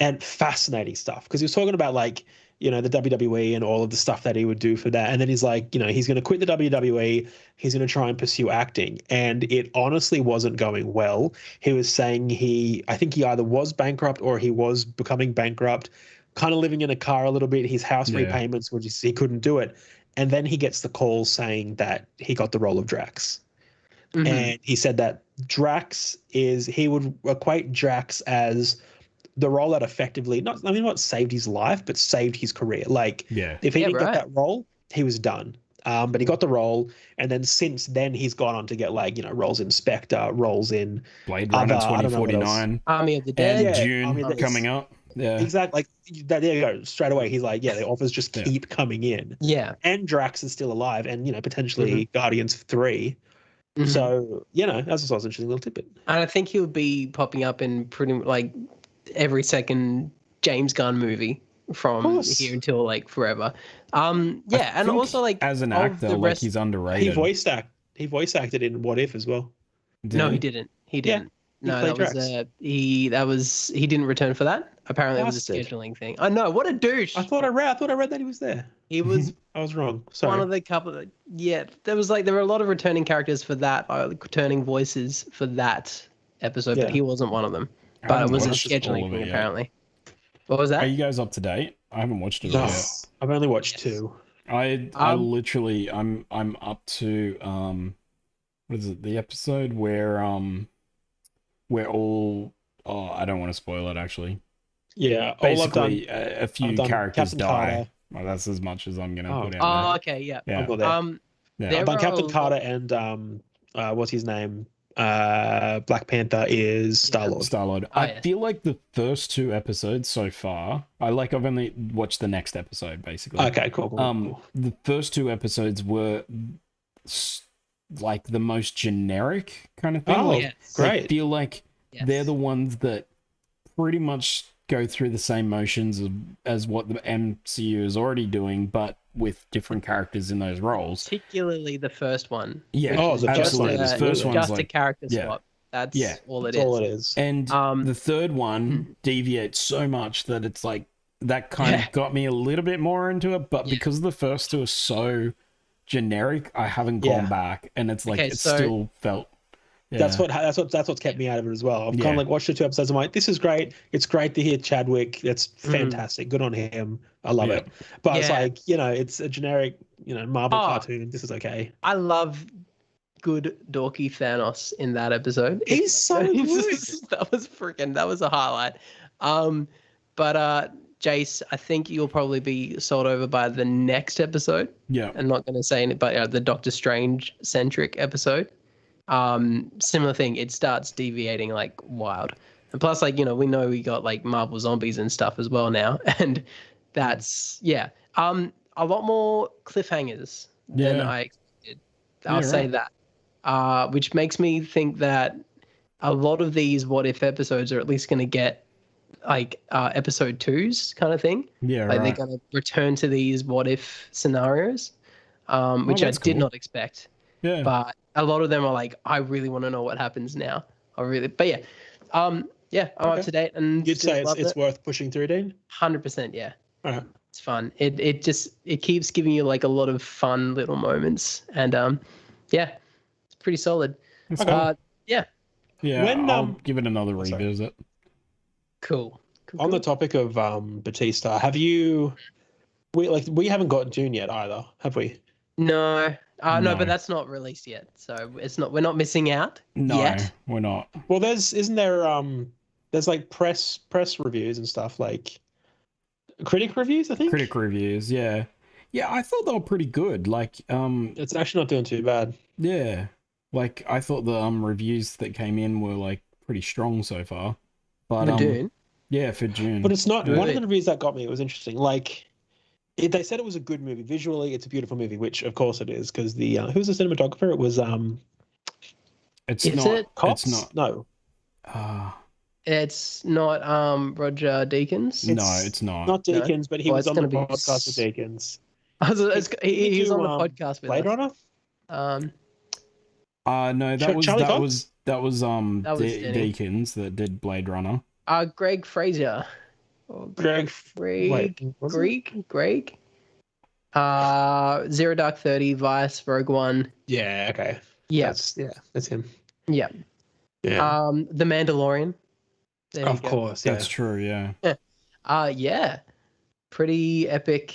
and fascinating stuff because he was talking about like, you know, the WWE and all of the stuff that he would do for that. And then he's like, you know, he's going to quit the WWE. He's going to try and pursue acting. And it honestly wasn't going well. He was saying I think he either was bankrupt or he was becoming bankrupt, kind of living in a car a little bit. His house repayments were just, he couldn't do it. And then he gets the call saying that he got the role of Drax. Mm-hmm. And he said that he would equate Drax as the role that effectively not saved his life, but saved his career. Like, if he didn't get that role, he was done. But he got the role, and then since then he's gone on to get like, you know, roles in Spectre, roles in Blade Runner 2049, Army of the Dead, and Dune coming up. Yeah, exactly. Like that. There you go. Straight away, he's like, the offers just keep coming in. Yeah, and Drax is still alive, and you know, potentially Guardians 3. Mm-hmm. So you know, that's also an interesting little tidbit. And I think he'll be popping up in pretty like every second James Gunn movie from here until like forever. And also like as an actor, like he's underrated. He voice acted in What If as well. No, he didn't. He didn't. No, that was he didn't return for that. Apparently it was a scheduling thing. I know, what a douche. I thought I read that he was there. He was I was wrong. Sorry. One of the couple there were a lot of returning characters for that, returning voices for that episode, but he wasn't one of them. But it was a scheduling thing, apparently. What was that? Are you guys up to date? I haven't watched it yet. I've only watched 2. I literally I'm up to what is it? The episode where all I don't want to spoil it actually. Yeah, basically a few characters die. Well, that's as much as I'm gonna put out. Oh, okay, yeah. I've done Captain Carter and what's his name? Black Panther is Star-Lord. I feel like the first 2 episodes so far, I've only watched the next episode basically. Okay, cool. The first 2 episodes were like the most generic kind of thing. Oh, great. I feel like they're the ones that pretty much go through the same motions as what the MCU is already doing, but with different characters in those roles. Particularly the first one. Yeah, absolutely. The first one's just like, a character swap. That's all it is. And the third one deviates so much that it's like that kind of got me a little bit more into it, but because the first 2 are so generic, I haven't gone back, and it's like still felt. That's what's kept me out of it as well. I've kind of like watched the 2 episodes. I'm like, this is great. It's great to hear Chadwick. That's fantastic. Good on him. I love it. But it's like, you know, it's a generic, you know, Marvel cartoon. This is okay. I love good dorky Thanos in that episode. He's so good. That was a highlight. But Jace, I think you'll probably be sold over by the next episode. Yeah. I'm not going to say it, but the Doctor Strange centric episode. Similar thing. It starts deviating like wild. And plus, like, you know, we got like Marvel Zombies and stuff as well now. And that's, a lot more cliffhangers than I expected. I'll say that. Which makes me think that a lot of these What If episodes are at least going to get like episode 2s kind of thing. Yeah, like they're going to return to these What If scenarios, which I did not expect. Yeah. But a lot of them are like, I really want to know what happens now. I'm up to date. And you'd say it's worth pushing through, Dean? 100%, yeah. All right. It's fun. It keeps giving you like a lot of fun little moments, and it's pretty solid. Yeah. I'll give it another revisit. Cool. On the topic of Bautista, we haven't got Dune yet either, have we? No. No, but that's not released yet, so we're not missing out yet. We're not. Well, isn't there like press reviews and stuff, like critic reviews, I think. Critic reviews, yeah. Yeah, I thought they were pretty good. Like, it's actually not doing too bad. Yeah. Like, I thought the reviews that came in were like pretty strong so far. But Dune. Yeah, for Dune. But it's not one of the reviews that got me. It was interesting. Like, they said it was a good movie. Visually, it's a beautiful movie, which of course it is, because the who's the cinematographer? It was It's not. Cops? It's not. No. It's not Roger Deakins. No, it's not. Not Deakins, but he was on the podcast with Deakins. He's on the podcast with Blade Runner. No, that was Denny. Deakins that did Blade Runner. Greg Fraser. Greg. Zero Dark 30, Vice, Rogue One. Yeah. Okay. Yeah. That's him. Yeah. Yeah. The Mandalorian. Of course. That's true. Yeah. Yeah. Pretty epic.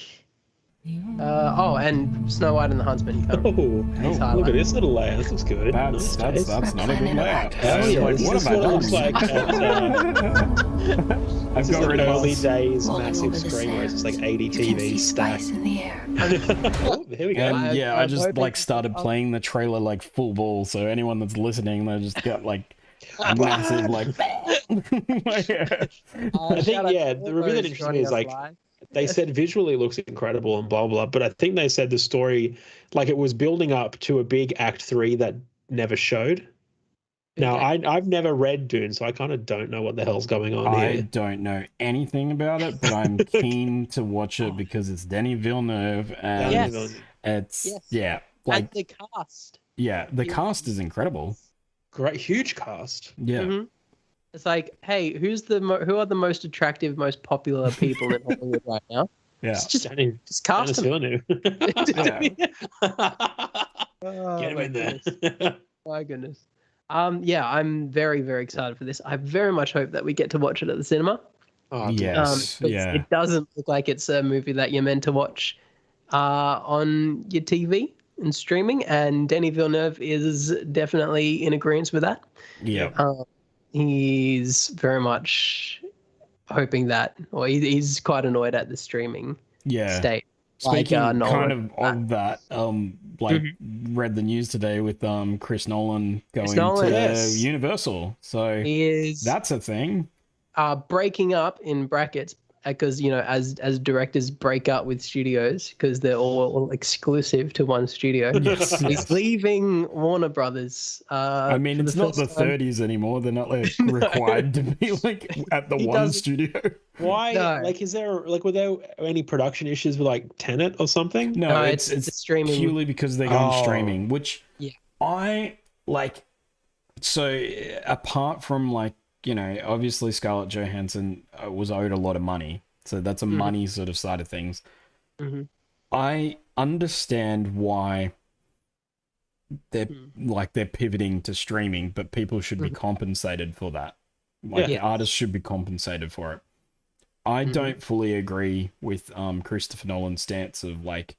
And Snow White and the Huntsman. Look at this little layout. This looks good. That's not a good layout. What have I done? Looks like I've got rid of early days massive screen where it's just like 80 TVs stacked. Here we go. And I just started playing the trailer like full ball. So anyone that's listening, they just got like a massive like. I think the review that interested me is like. They said visually it looks incredible and blah, blah, but I think they said the story, like it was building up to a big Act 3 that never showed. Now, I've never read Dune, so I kind of don't know what the hell's going on here. I don't know anything about it, but I'm keen to watch it because it's Denis Villeneuve and it's, like... And the cast. Yeah, the cast is incredible. Great, huge cast. Yeah. Mm-hmm. It's like, hey, who are the most attractive, most popular people in Hollywood right now? Yeah, just cast them. Get him in there. My goodness. I'm very, very excited for this. I very much hope that we get to watch it at the cinema. Yes. It doesn't look like it's a movie that you're meant to watch on your TV and streaming, and Denis Villeneuve is definitely in agreement with that. Yeah. He's very much hoping that, or he's quite annoyed at the streaming state. Speaking of that, read the news today with Chris Nolan going to Universal. So that's a thing. Breaking up in brackets, because as directors break up with studios because they're all exclusive to one studio. He's leaving Warner Brothers. I mean, it's not the 30s anymore. They're not required to be at the one studio. Why? No. Were there any production issues with Tenet or something? No, it's streaming purely because they're going streaming, which I like. So apart from obviously Scarlett Johansson was owed a lot of money. So that's a money sort of side of things. Mm-hmm. I understand why they're pivoting to streaming, but people should be compensated for that. The artists should be compensated for it. I don't fully agree with Christopher Nolan's stance of don't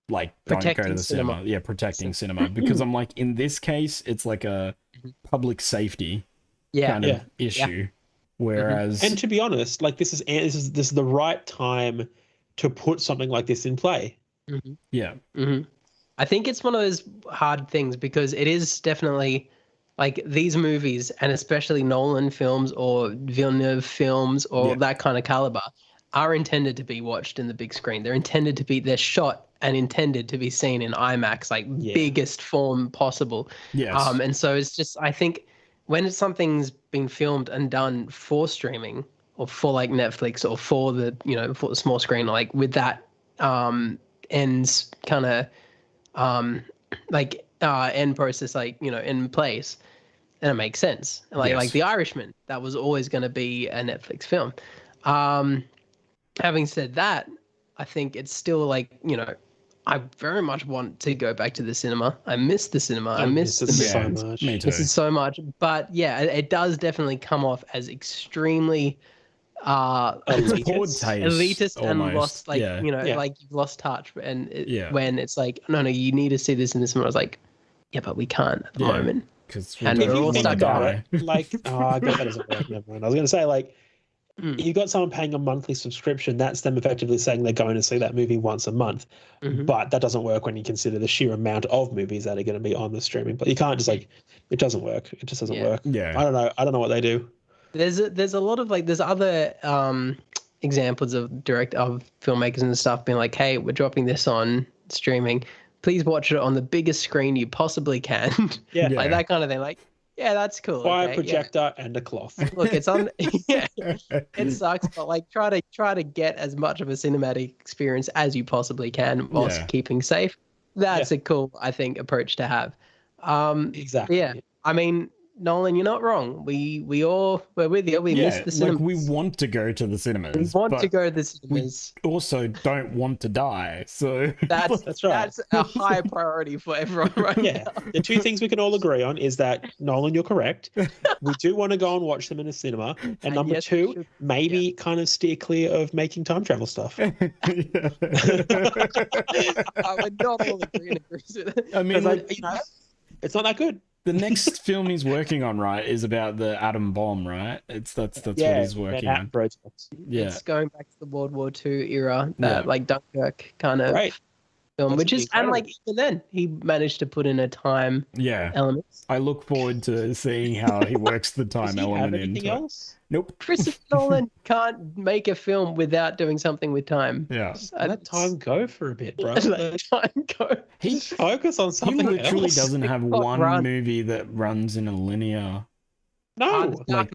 go to the cinema. Yeah, protecting cinema. Because I'm in this case, it's like a public safety kind of issue. Whereas, and to be honest, this is the right time to put something like this in play. Yeah. I think it's one of those hard things because it is definitely these movies, and especially Nolan films or Villeneuve films or that kind of caliber, are intended to be watched in the big screen. They're shot and intended to be seen in IMAX, biggest form possible. Yes. And so it's just, I think, when something's been filmed and done for streaming or for Netflix or for the for the small screen, with that ends kind of end process in place, then it makes sense. Like The Irishman, that was always going to be a Netflix film. Having said that, I think it's still I very much want to go back to the cinema. I miss the cinema. I miss the so much. Me too. This is so much. But it does definitely come off as extremely elitist and lost, you've lost touch. And when it's no, you need to see this in the cinema. I was but we can't at the moment. And we're all stuck on it. I guess that doesn't work. Never mind. I was going to say You got someone paying a monthly subscription. That's them effectively saying they're going to see that movie once a month. But that doesn't work when you consider the sheer amount of movies that are going to be on the streaming. But you can't just like, it doesn't work. It just doesn't work. Yeah. I don't know. I don't know what they do. There's a lot of like, there's other examples of filmmakers and stuff being like, hey, we're dropping this on streaming. Please watch it on the biggest screen you possibly can. Yeah. Like that kind of thing. Like, yeah, that's cool. Buy a projector and a cloth. Look, it's on. Yeah, it sucks, but like try to get as much of a cinematic experience as you possibly can whilst keeping safe. That's a cool, I think, approach to have. Exactly. Yeah, I mean, Nolan, you're not wrong. We're with you. We miss the cinemas. Like we want to go to the cinemas. We want to go to the cinemas. We also don't want to die. So that's right. That's a high priority for everyone right now. The two things we can all agree on is that, Nolan, you're correct. We do want to go and watch them in a cinema. And number two, maybe kind of steer clear of making time travel stuff. I would not all agree with it. I mean, it's not that good. The next film he's working on, right, is about the atom bomb, right? That's what he's working on. Yeah, it's going back to the World War II era, that like Dunkirk kind of film, which is incredible. And like even then he managed to put in a time element. I look forward to seeing how he works the time element into anything else? Nope. Christopher Nolan can't make a film without doing something with time. Yeah. Let time go for a bit, bro. Let time go. He focus on something He literally else. doesn't have one movie that runs in a linear. No. The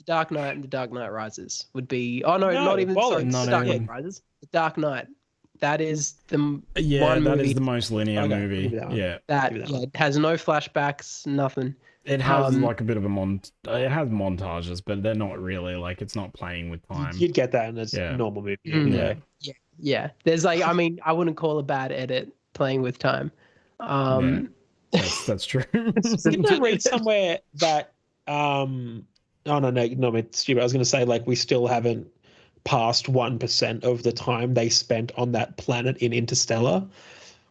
Dark Knight and The Dark Knight Rises would be. Oh no, not even. Sorry, The Dark Knight Rises. The Dark Knight. That is the one movie. That is the most linear movie. That it has no flashbacks, nothing. It has like a bit of it has montages, but they're not really like, it's not playing with time. You'd get that in a normal movie. Yeah. There's like, I mean, I wouldn't call a bad edit playing with time. That's true. Didn't I read somewhere that no, it's stupid. I was going to say like we still haven't passed 1% of the time they spent on that planet in Interstellar,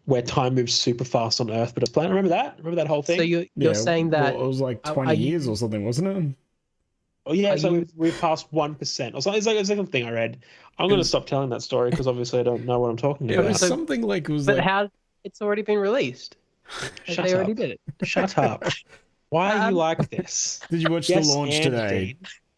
where time moves super fast on Earth, but a planet. Remember that whole thing? So you're saying that it was like 20 years or something, wasn't it? Oh yeah, so we've passed 1% or something. It's like something I read. I'm going to stop telling that story because obviously I don't know what I'm talking about. It was something like it was. But how? It's already been released. They already did it. Shut up. Why are you like this? Did you watch the launch today,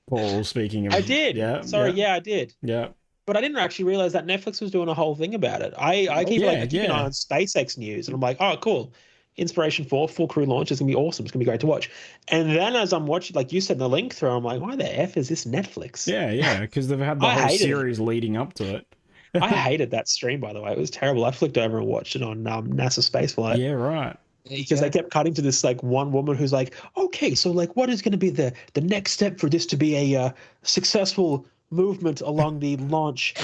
Paul? Speaking of, I did. Yeah. Sorry, I did. Yeah. But I didn't actually realize that Netflix was doing a whole thing about it. I keep an eye on SpaceX news, and I'm like, oh, cool. Inspiration 4 full crew launch is gonna be awesome. It's gonna be great to watch. And then as I'm watching, like you said, the link through, I'm like, why the f is this Netflix? Yeah, because they've had the whole series leading up to it. I hated that stream, by the way. It was terrible. I flicked over and watched it on NASA Spaceflight. Yeah, right. Because they kept cutting to this like one woman who's like, okay, so like what is going to be the next step for this to be a successful movement along the launch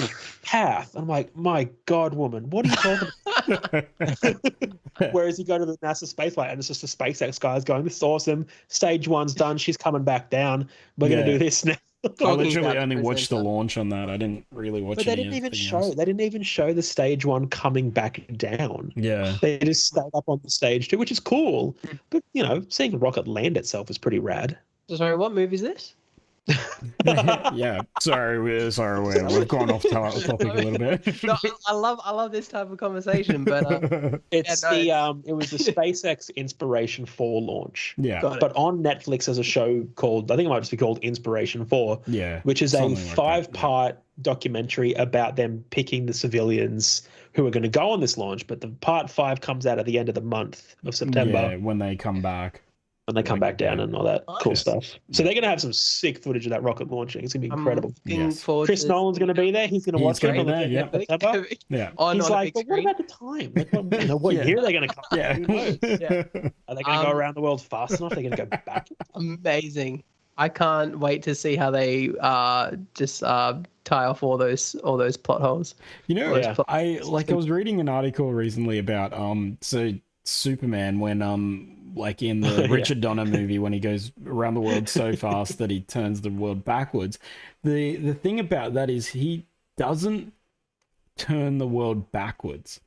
path? And I'm like, my God, woman, what are you talking about? Whereas you go to the NASA Spaceflight and it's just the SpaceX guys going, this is awesome. Stage 1's done. She's coming back down. We're going to do this now. I literally only watched the launch on that. I didn't really watch. But they didn't even show the stage 1 coming back down. Yeah, they just stayed up on the stage 2, which is cool. But seeing a rocket land itself is pretty rad. Sorry, what movie is this? Yeah, sorry, we've gone off topic a little bit. No, I love this type of conversation, but it was the SpaceX Inspiration 4 launch. Yeah, but on Netflix as a show called, I think it might just be called Inspiration 4. Yeah, which is a 5-part documentary about them picking the civilians who are going to go on this launch. But the part 5 comes out at the end of the month of September when they come back. When they come back down and all that cool stuff. So they're going to have some sick footage of that rocket launking. It's going to be incredible. Chris Nolan's going to be there. He's going to watch it on the 5th of September. Yeah. He's like, but what about the time? Like, what year are they going to come? Yeah. Who knows? Are they going to go around the world fast enough? They're going to go back. Amazing. I can't wait to see how they just tie off all those plot holes. I was reading an article recently about so Superman when like in the Richard Donner movie when he goes around the world so fast that he turns the world backwards. The thing about that is he doesn't turn the world backwards,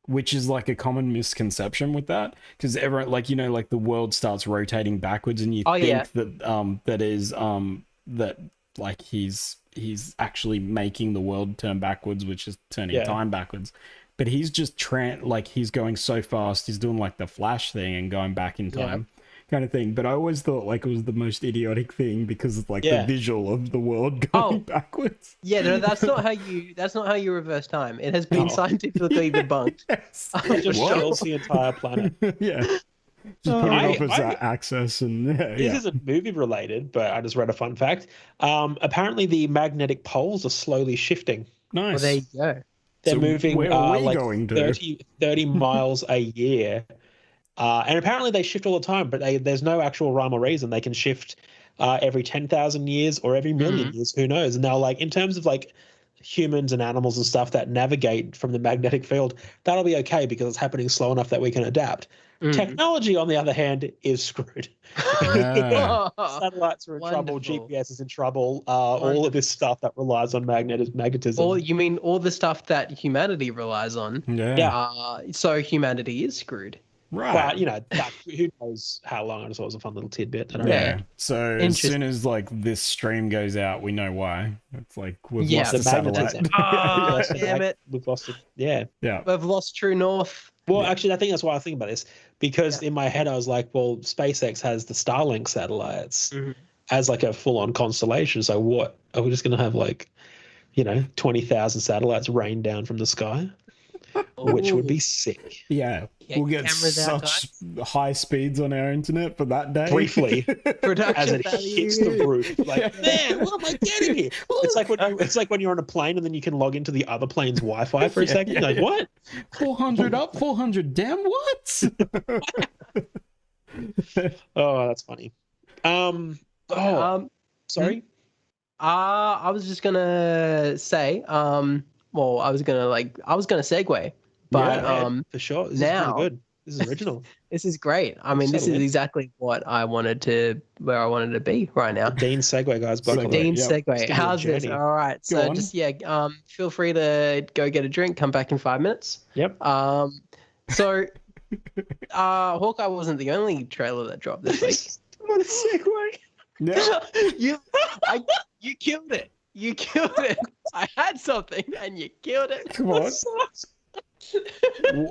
which is like a common misconception with that, because everyone like the world starts rotating backwards and you think that like he's actually making the world turn backwards, which is turning time backwards. But he's just like he's going so fast, he's doing like the Flash thing and going back in time. Kind of thing, but I always thought like it was the most idiotic thing because of like the visual of the world going backwards. Yeah, no, that's not how you reverse time. It has been scientifically debunked. Yes. It just shields the entire planet. Yeah. Just put it up as access and this isn't movie related, but I just read a fun fact. Apparently the magnetic poles are slowly shifting. Nice. Well, there you go. They're moving like going 30 miles a year. And apparently they shift all the time, but there's no actual rhyme or reason. They can shift every 10,000 years or every million years. Who knows? And now, like, in terms of like humans and animals and stuff that navigate from the magnetic field, that'll be okay because it's happening slow enough that we can adapt. Technology, on the other hand, is screwed. Satellites are in trouble. GPS is in trouble. All of this stuff that relies on magnetism. Or you mean all the stuff that humanity relies on? Yeah. So humanity is screwed. Right. But, you know, who knows how long. I just thought it was a fun little tidbit. I don't know. So as soon as like this stream goes out, we know why. It's like we've lost the satellite. Oh, damn it. We've lost it. Yeah. We've lost true north. Well, actually, I think that's why I think about this. Because in my head, I was like, well, SpaceX has the Starlink satellites as like a full-on constellation. So what? Are we just going to have like, 20,000 satellites rain down from the sky? Which would be sick. Yeah. We'll get such high speeds on our internet for that day. Briefly. Production as it hits the roof. Like, man, what am I getting here? It's like when you're on a plane and then you can log into the other plane's Wi-Fi for a second. You're like, what? 400 up, 400 down, what? Oh, that's funny. Sorry? I was just gonna say, well, I was gonna segue, but for sure. This is really good. This is original. This is great. I mean, this is exactly where I wanted to be right now. Dean segue, guys. Dean segue. How's this? All right. So just feel free to go get a drink. Come back in 5 minutes. Yep. So, Hawkeye wasn't the only trailer that dropped this week. What a segue. No. You killed it. You killed it. I had something and you killed it. Come on.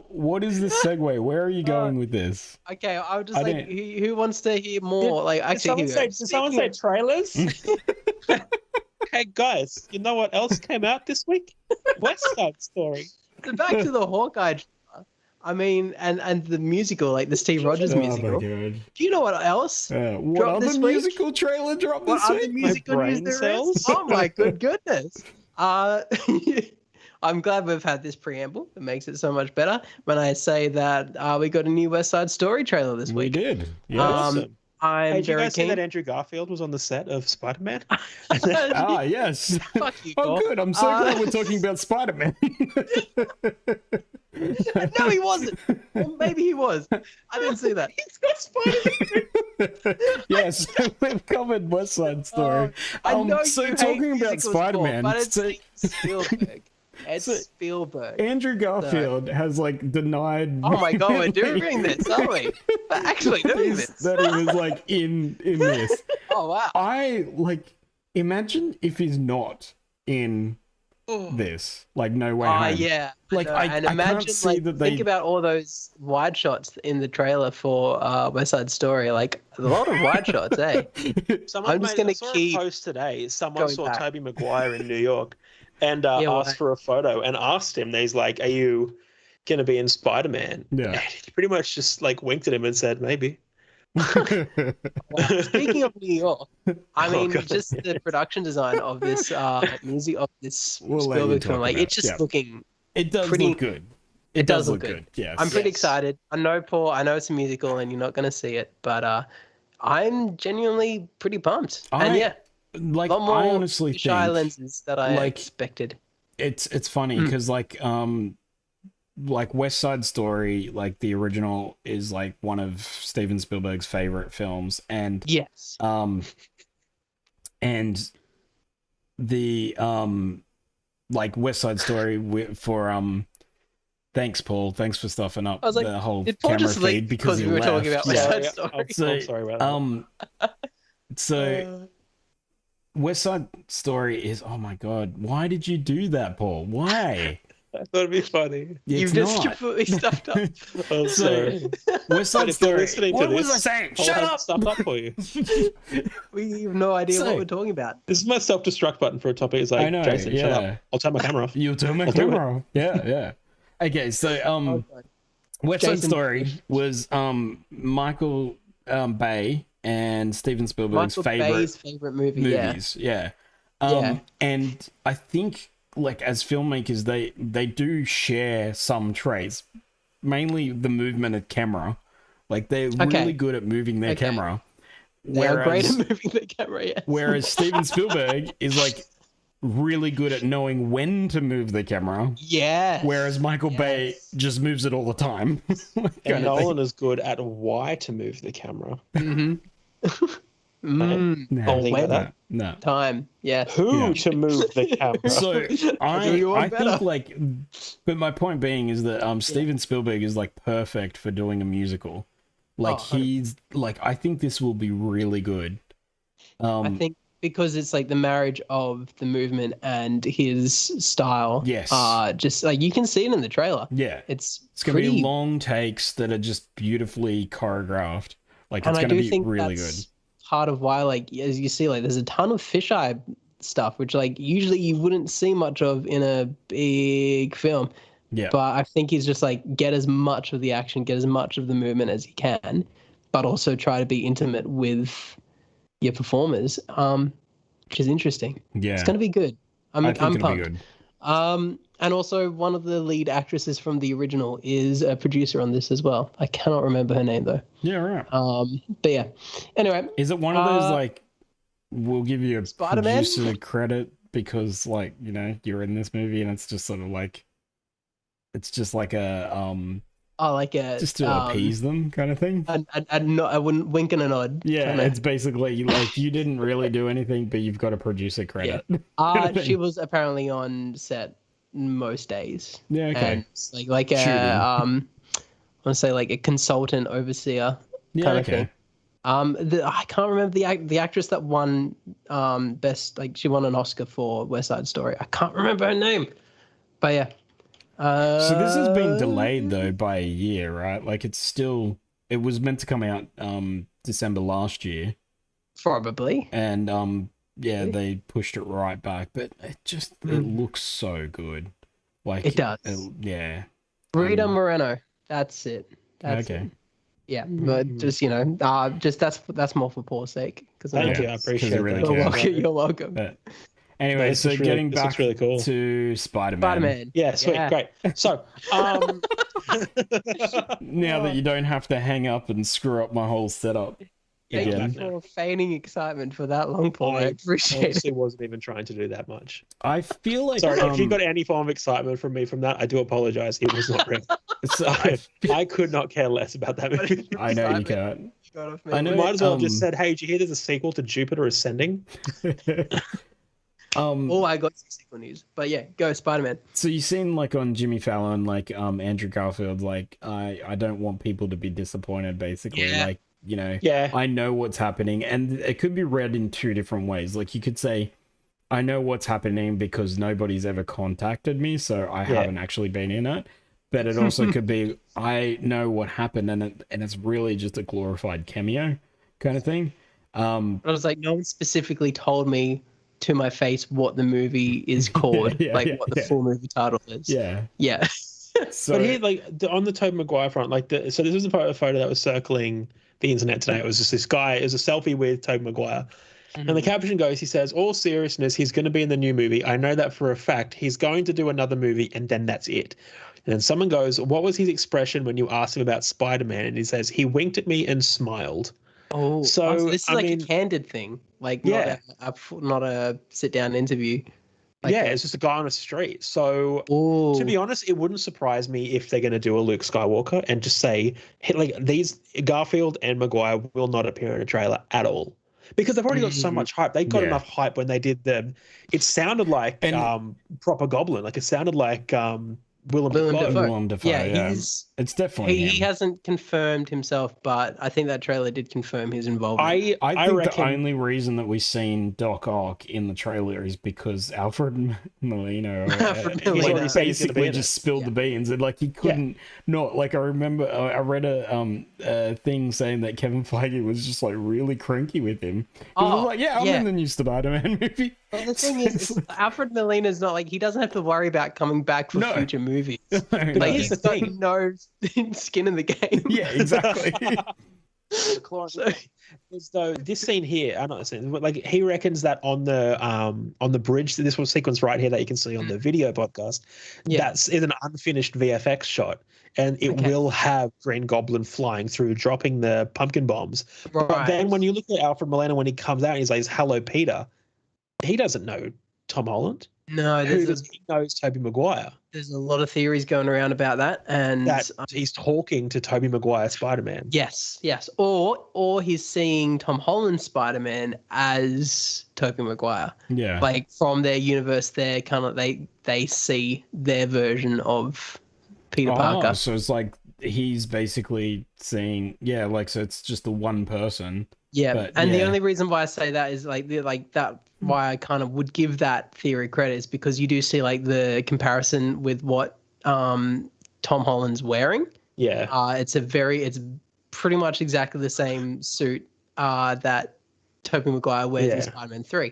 What is this segue? Where are you going with this? Okay, I was just who wants to hear more? Did someone say trailers? Hey guys, you know what else came out this week? West Side Story. So back to the Hawkeye trailer. I mean, and the musical, like the Steve Rogers musical. Do you know what else? What other musical trailer dropped this week? What other musical news there is? Oh my goodness. I'm glad we've had this preamble. It makes it so much better when I say that we got a new West Side Story trailer this week. We did. Yeah. I'm did you guys see that Andrew Garfield was on the set of Spider-Man? Yes. Fuck you, oh, good. I'm so glad we're talking about Spider-Man. No, he wasn't. Well, maybe he was. I didn't see that. He's got Spider-Man. Yes, we've covered West Side Story. I know so talking about Spider-Man, but it's Spielberg. It's Spielberg. Andrew Garfield has denied. Oh my god, we're doing this, aren't we? We're actually doing this. That he was in this. Oh wow. I imagine if he's not in this. No way. Yeah. And imagine think about all those wide shots in the trailer for West Side Story. A lot of wide shots, eh? I'm just gonna keep a post today. Someone saw Tobey Maguire in New York and asked for a photo and asked him, he's like, are you gonna be in Spider-Man? Yeah. And he pretty much just winked at him and said, maybe. Speaking of New York, just the production design of this music of this Spielberg film, it's just looking. It does look good. It does look good. Yes. I'm pretty excited. I know, Paul. I know it's a musical, and you're not going to see it, but I'm genuinely pretty pumped. A lot more I honestly think lenses that I expected. It's funny because West Side Story, the original, is one of Steven Spielberg's favorite films, and yes, and the West Side Story for thanks Paul, thanks for stuffing up the whole camera feed because we were talking about West Side Story. I'm sorry about that. West Side Story is, oh my god, why did you do that, Paul? Why? I thought it'd be funny. You've just completely stuffed up. I'm sorry. West Side Story. What was I saying? Shut up! Stuff up for you. We have no idea what we're talking about. This is my self-destruct button for a topic. It's like, Jason, shut up. I'll turn my camera off. You'll turn my camera off. Yeah. Okay, so West Side Story was Michael Bay and Steven Spielberg's favorite movies. Yeah. And I think, like, as filmmakers, they do share some traits, mainly the movement of camera. Like, they're really good at moving their camera. They're great at moving their camera. Yes. Whereas Steven Spielberg is like really good at knowing when to move the camera. Yeah. Whereas Michael Bay just moves it all the time. And Nolan is good at why to move the camera. No. Time. Yeah. Who to move the camera. So I think, like, but my point being is that Steven Spielberg is like perfect for doing a musical. Like he's like, I think this will be really good. I think because it's like the marriage of the movement and his style. Yes. Just like you can see it in the trailer. Yeah. It's gonna be long takes that are just beautifully choreographed. Like, it's gonna be really good. Part of why, like, as you see, like, there's a ton of fisheye stuff, which, like, usually you wouldn't see much of in a big film. Yeah. But I think he's just like, get as much of the action, get as much of the movement as you can, but also try to be intimate with your performers, which is interesting. Yeah. It's going to be good. I'm pumped. Be good. And also one of the lead actresses from the original is a producer on this as well. I cannot remember her name though. Yeah, right. But yeah. Anyway. Is it one of those, like, we'll give you a Spider-Man? producer credit because, like, you know, you're in this movie and it's just sort of like, it's just like a just to appease them kind of thing. I wouldn't wink and a nod. Yeah, it's basically like you didn't really do anything, but you've got a producer credit. Yeah. She was apparently on set most days. Yeah, okay. And like I want to say like a consultant overseer kind of thing. I can't remember the actress that won best, like she won an Oscar for West Side Story. I can't remember her name, but yeah. So this has been delayed though by a year, right? Like it was meant to come out December last year. Probably. And they pushed it right back, but it looks so good. Like it does. Yeah. Rita Moreno. That's it. That's okay. It. Yeah, but just that's more for Paul's sake. Thank you, I appreciate it. You're welcome. But anyway, so getting back really cool. to Spider-Man. Spider-Man. Yeah, sweet, great. So, now that you don't have to hang up and screw up my whole setup. Thank you for feigning excitement for that long, Paul. I appreciate honestly wasn't even trying to do that much. I feel like... Sorry, if you got any form of excitement from me from that, I do apologize. It was not real. I could not care less about that movie. I know you can't. I know. Might as well have just said, hey, did you hear there's a sequel to Jupiter Ascending? I got some sequel news. But yeah, go Spider-Man. So you've seen, like, on Jimmy Fallon, like, Andrew Garfield, like, I don't want people to be disappointed, basically. Yeah. Like, you know, yeah. I know what's happening. And it could be read in two different ways. Like, you could say, I know what's happening because nobody's ever contacted me, so I haven't actually been in it. But it also could be, I know what happened, and it's really just a glorified cameo kind of thing. But I was like, no one specifically told me to my face what the movie is called, what the full movie title is. Yeah. So, but here, like on the Tobey Maguire front, like so this was a photo that was circling the internet today. It was just this guy. It was a selfie with Tobey Maguire. And the caption goes, he says, all seriousness, he's going to be in the new movie. I know that for a fact. He's going to do another movie, and then that's it. And then someone goes, what was his expression when you asked him about Spider-Man? And he says, he winked at me and smiled. Oh, so this is a candid thing. Like, not a sit-down interview. Like, it's just a guy on a street. So, to be honest, it wouldn't surprise me if they're going to do a Luke Skywalker and just say, like, these Garfield and Maguire will not appear in a trailer at all. Because they've already got so much hype. They got enough hype when they did it sounded like proper Goblin. Like, it sounded like Willem Dafoe. Yeah, it's definitely he hasn't confirmed himself, but I think that trailer did confirm his involvement. I think the only reason that we've seen Doc Ock in the trailer is because Alfred Molina basically just spilled the beans, and like he couldn't not. Like I remember I read a thing saying that Kevin Feige was just like really cranky with him. He was like, I'm in the new Spider-Man movie. Well, the thing is Alfred Molina's not like, he doesn't have to worry about coming back for future movies. Like he's got no skin in the game. Yeah, exactly. So this scene here, I'm not saying, like he reckons that on the bridge, this was sequence right here that you can see on the video podcast, that's in an unfinished VFX shot, and it will have Green Goblin flying through, dropping the pumpkin bombs. Right. But then when you look at Alfred Molina when he comes out and he's like, "Hello, Peter," he doesn't know Tom Holland. No, he knows Tobey Maguire. There's a lot of theories going around about that, and that he's talking to Tobey Maguire Spider-Man. Yes, or he's seeing Tom Holland Spider-Man as Tobey Maguire. Yeah, like from their universe, they're kind of they see their version of Peter Parker. So it's like he's basically seeing, so it's just the one person. Yeah, the only reason why I say that is why I kind of would give that theory credit is because you do see like the comparison with what Tom Holland's wearing. Yeah. It's pretty much exactly the same suit that Tobey Maguire wears in Spider-Man 3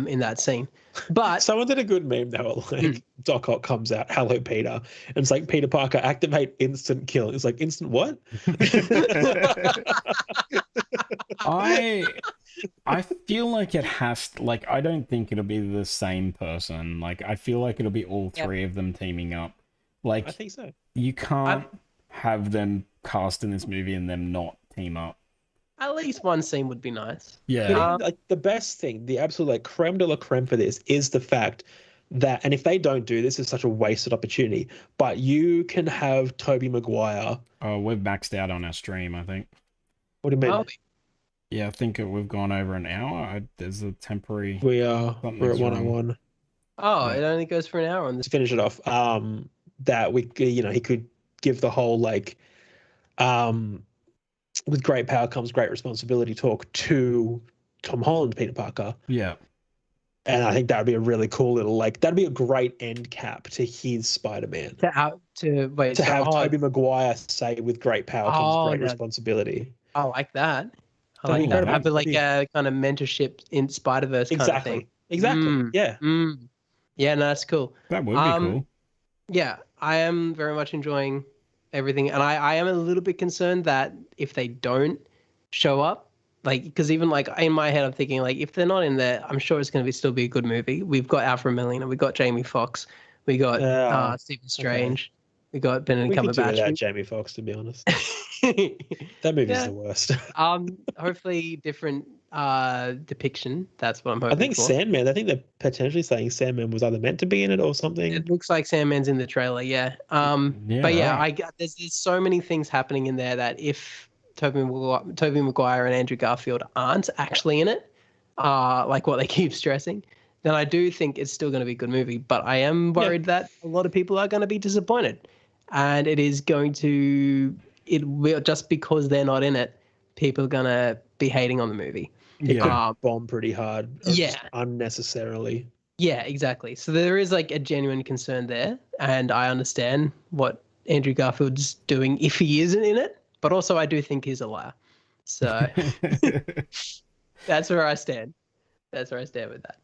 in that scene. But someone did a good meme though, like Doc Ock comes out, "Hello, Peter," and it's like, "Peter Parker, activate instant kill." It's like, instant what? I feel like it has to, like, I don't think it'll be the same person. Like, I feel like it'll be all three of them teaming up. Like, I think so. You can't have them cast in this movie and them not team up. At least one scene would be nice. Yeah. Like the best thing, the absolute like creme de la creme for this is the fact that, and if they don't do this, it's such a wasted opportunity. But you can have Tobey Maguire. Oh, we've maxed out on our stream, I think. What do you mean? Oh. Yeah, I think we've gone over an hour. There's a temporary. We're at 101. Oh, it only goes for an hour on this. To finish it off, that we, he could give the whole like, with great power comes great responsibility talk to Tom Holland, Peter Parker. Yeah. And I think that would be a really cool little, like, that'd be a great end cap to his Spider-Man. To have Tobey Maguire say, "With great power comes great responsibility." I like that. I like that. Have like a kind of mentorship in Spider-Verse kind of thing. Exactly. Yeah. Yeah, no, that's cool. That would be cool. Yeah, I am very much enjoying everything, and I am a little bit concerned that if they don't show up, like, because even like in my head, I'm thinking like if they're not in there, I'm sure it's going to still be a good movie. We've got Alfred Molina, we got Jamie Foxx, we got Stephen Strange, we got Benedict Cumberbatch. We could do without Jamie Foxx, to be honest. That movie's the worst. Hopefully different depiction. That's what I'm hoping. I think Sandman. I think they're potentially saying Sandman was either meant to be in it or something. It looks like Sandman's in the trailer. Yeah. There's so many things happening in there that if Tobey Maguire and Andrew Garfield aren't actually in it, like what they keep stressing, then I do think it's still going to be a good movie. But I am worried that a lot of people are going to be disappointed, and it will, just because they're not in it, people are going to be hating on the movie. It could bomb pretty hard. Unnecessarily. Yeah, exactly. So there is like a genuine concern there, and I understand what Andrew Garfield's doing if he isn't in it, but also I do think he's a liar. So that's where I stand. That's where I stand with that.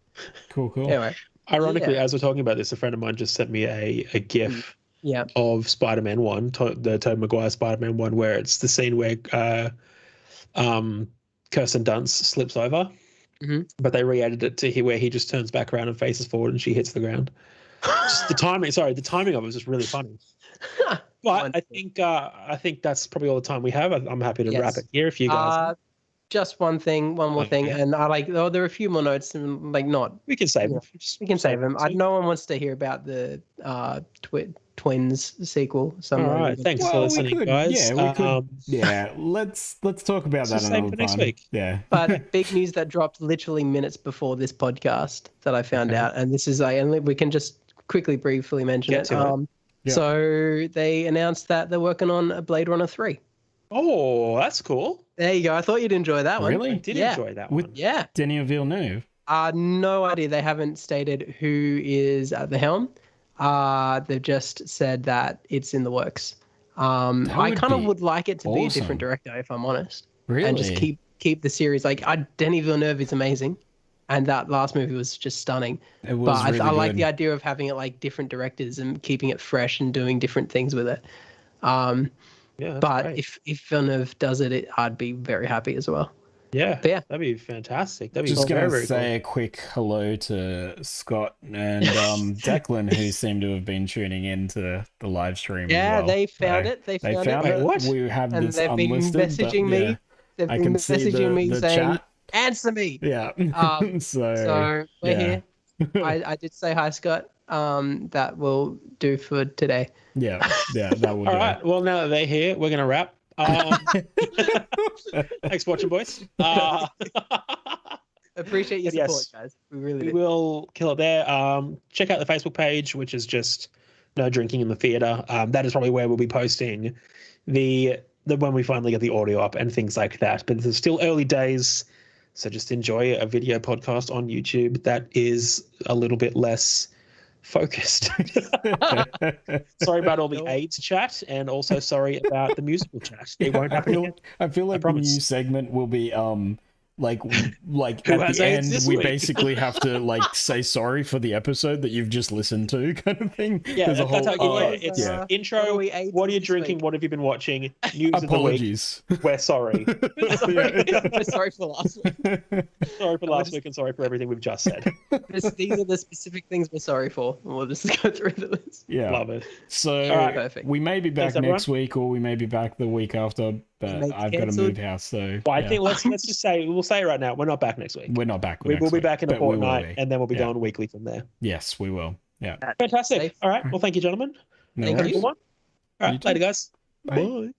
Cool. Anyway, ironically, as we're talking about this, a friend of mine just sent me a GIF of Spider-Man 1, the Tobey Maguire Spider-Man 1, where it's the scene where Kirsten Dunst slips over, but they re-edited it to where he just turns back around and faces forward and she hits the ground. The timing of it was just really funny. But I think that's probably all the time we have. I'm happy to wrap it here if you guys. Just one more thing, and I like. Oh, there are a few more notes, and like not. We can save them. We can save them. No one wants to hear about the Twins sequel. All right, thanks for listening, guys. Yeah, we could. Let's talk about that another time. Next week. Yeah. But big news that dropped literally minutes before this podcast that I found out, and this is and we can just briefly mention it. Yeah. So they announced that they're working on a Blade Runner 3. Oh, that's cool. There you go. I thought you'd enjoy that one. Really? I did enjoy that one. Yeah. Denis Villeneuve. No idea. They haven't stated who is at the helm. They've just said that it's in the works. I kind of would like it to be a different director, if I'm honest. Really? And just keep the series. Like, Denis Villeneuve is amazing, and that last movie was just stunning. It was really I like good. the idea of having it like different directors and keeping it fresh and doing different things with it. Yeah, but great. if Villeneuve does it, I'd be very happy as well. Yeah, but yeah, that'd be fantastic. That'd be just gonna very say cool. a quick hello to Scott and Declan, who seem to have been tuning into the live stream. Yeah, as well. they found it. They found it. Wait, what? We have And this they've been unlisted, messaging but, me. yeah, They've I been can see messaging me the saying, chat. "Answer me." Yeah. So we're yeah. here. I did say hi, Scott. That will do for today. Yeah, that will do. All right. Well, now that they're here, we're gonna wrap. Thanks for watching, boys. Appreciate your support, guys. We really do. Will kill it there. Check out the Facebook page, which is just No Drinking in the Theater. That is probably where we'll be posting the when we finally get the audio up and things like that. But it's still early days, so just enjoy a video podcast on YouTube that is a little bit less focused. Sorry about all the AIDS chat, and also sorry about the musical chat. It won't happen again. I feel like the new segment will be like Who at has the AIDS end this we week? basically have to like say sorry for the episode that you've just listened to, kind of thing. Yeah, There's a that's whole, how it's intro. What are you drinking? What have you been watching? News apologies. of the week. We're sorry. We're sorry for last week. Sorry for last week and sorry for everything we've just said. These are the specific things we're sorry for. We'll just go through the list. Yeah, love it. So Perfect. we may be back Thanks, next week, or we may be back the week after. But I've got to move house, so well, I think let's just say we'll say it right now. We're not back next week. We're not back. We will be week, back in a but we will fortnight, be. and then we'll be going weekly from there. Yes, we will. Yeah. Fantastic. All right. Well, thank you, gentlemen. No Thank worries. you. All right. You too. Later, guys. Bye. Bye.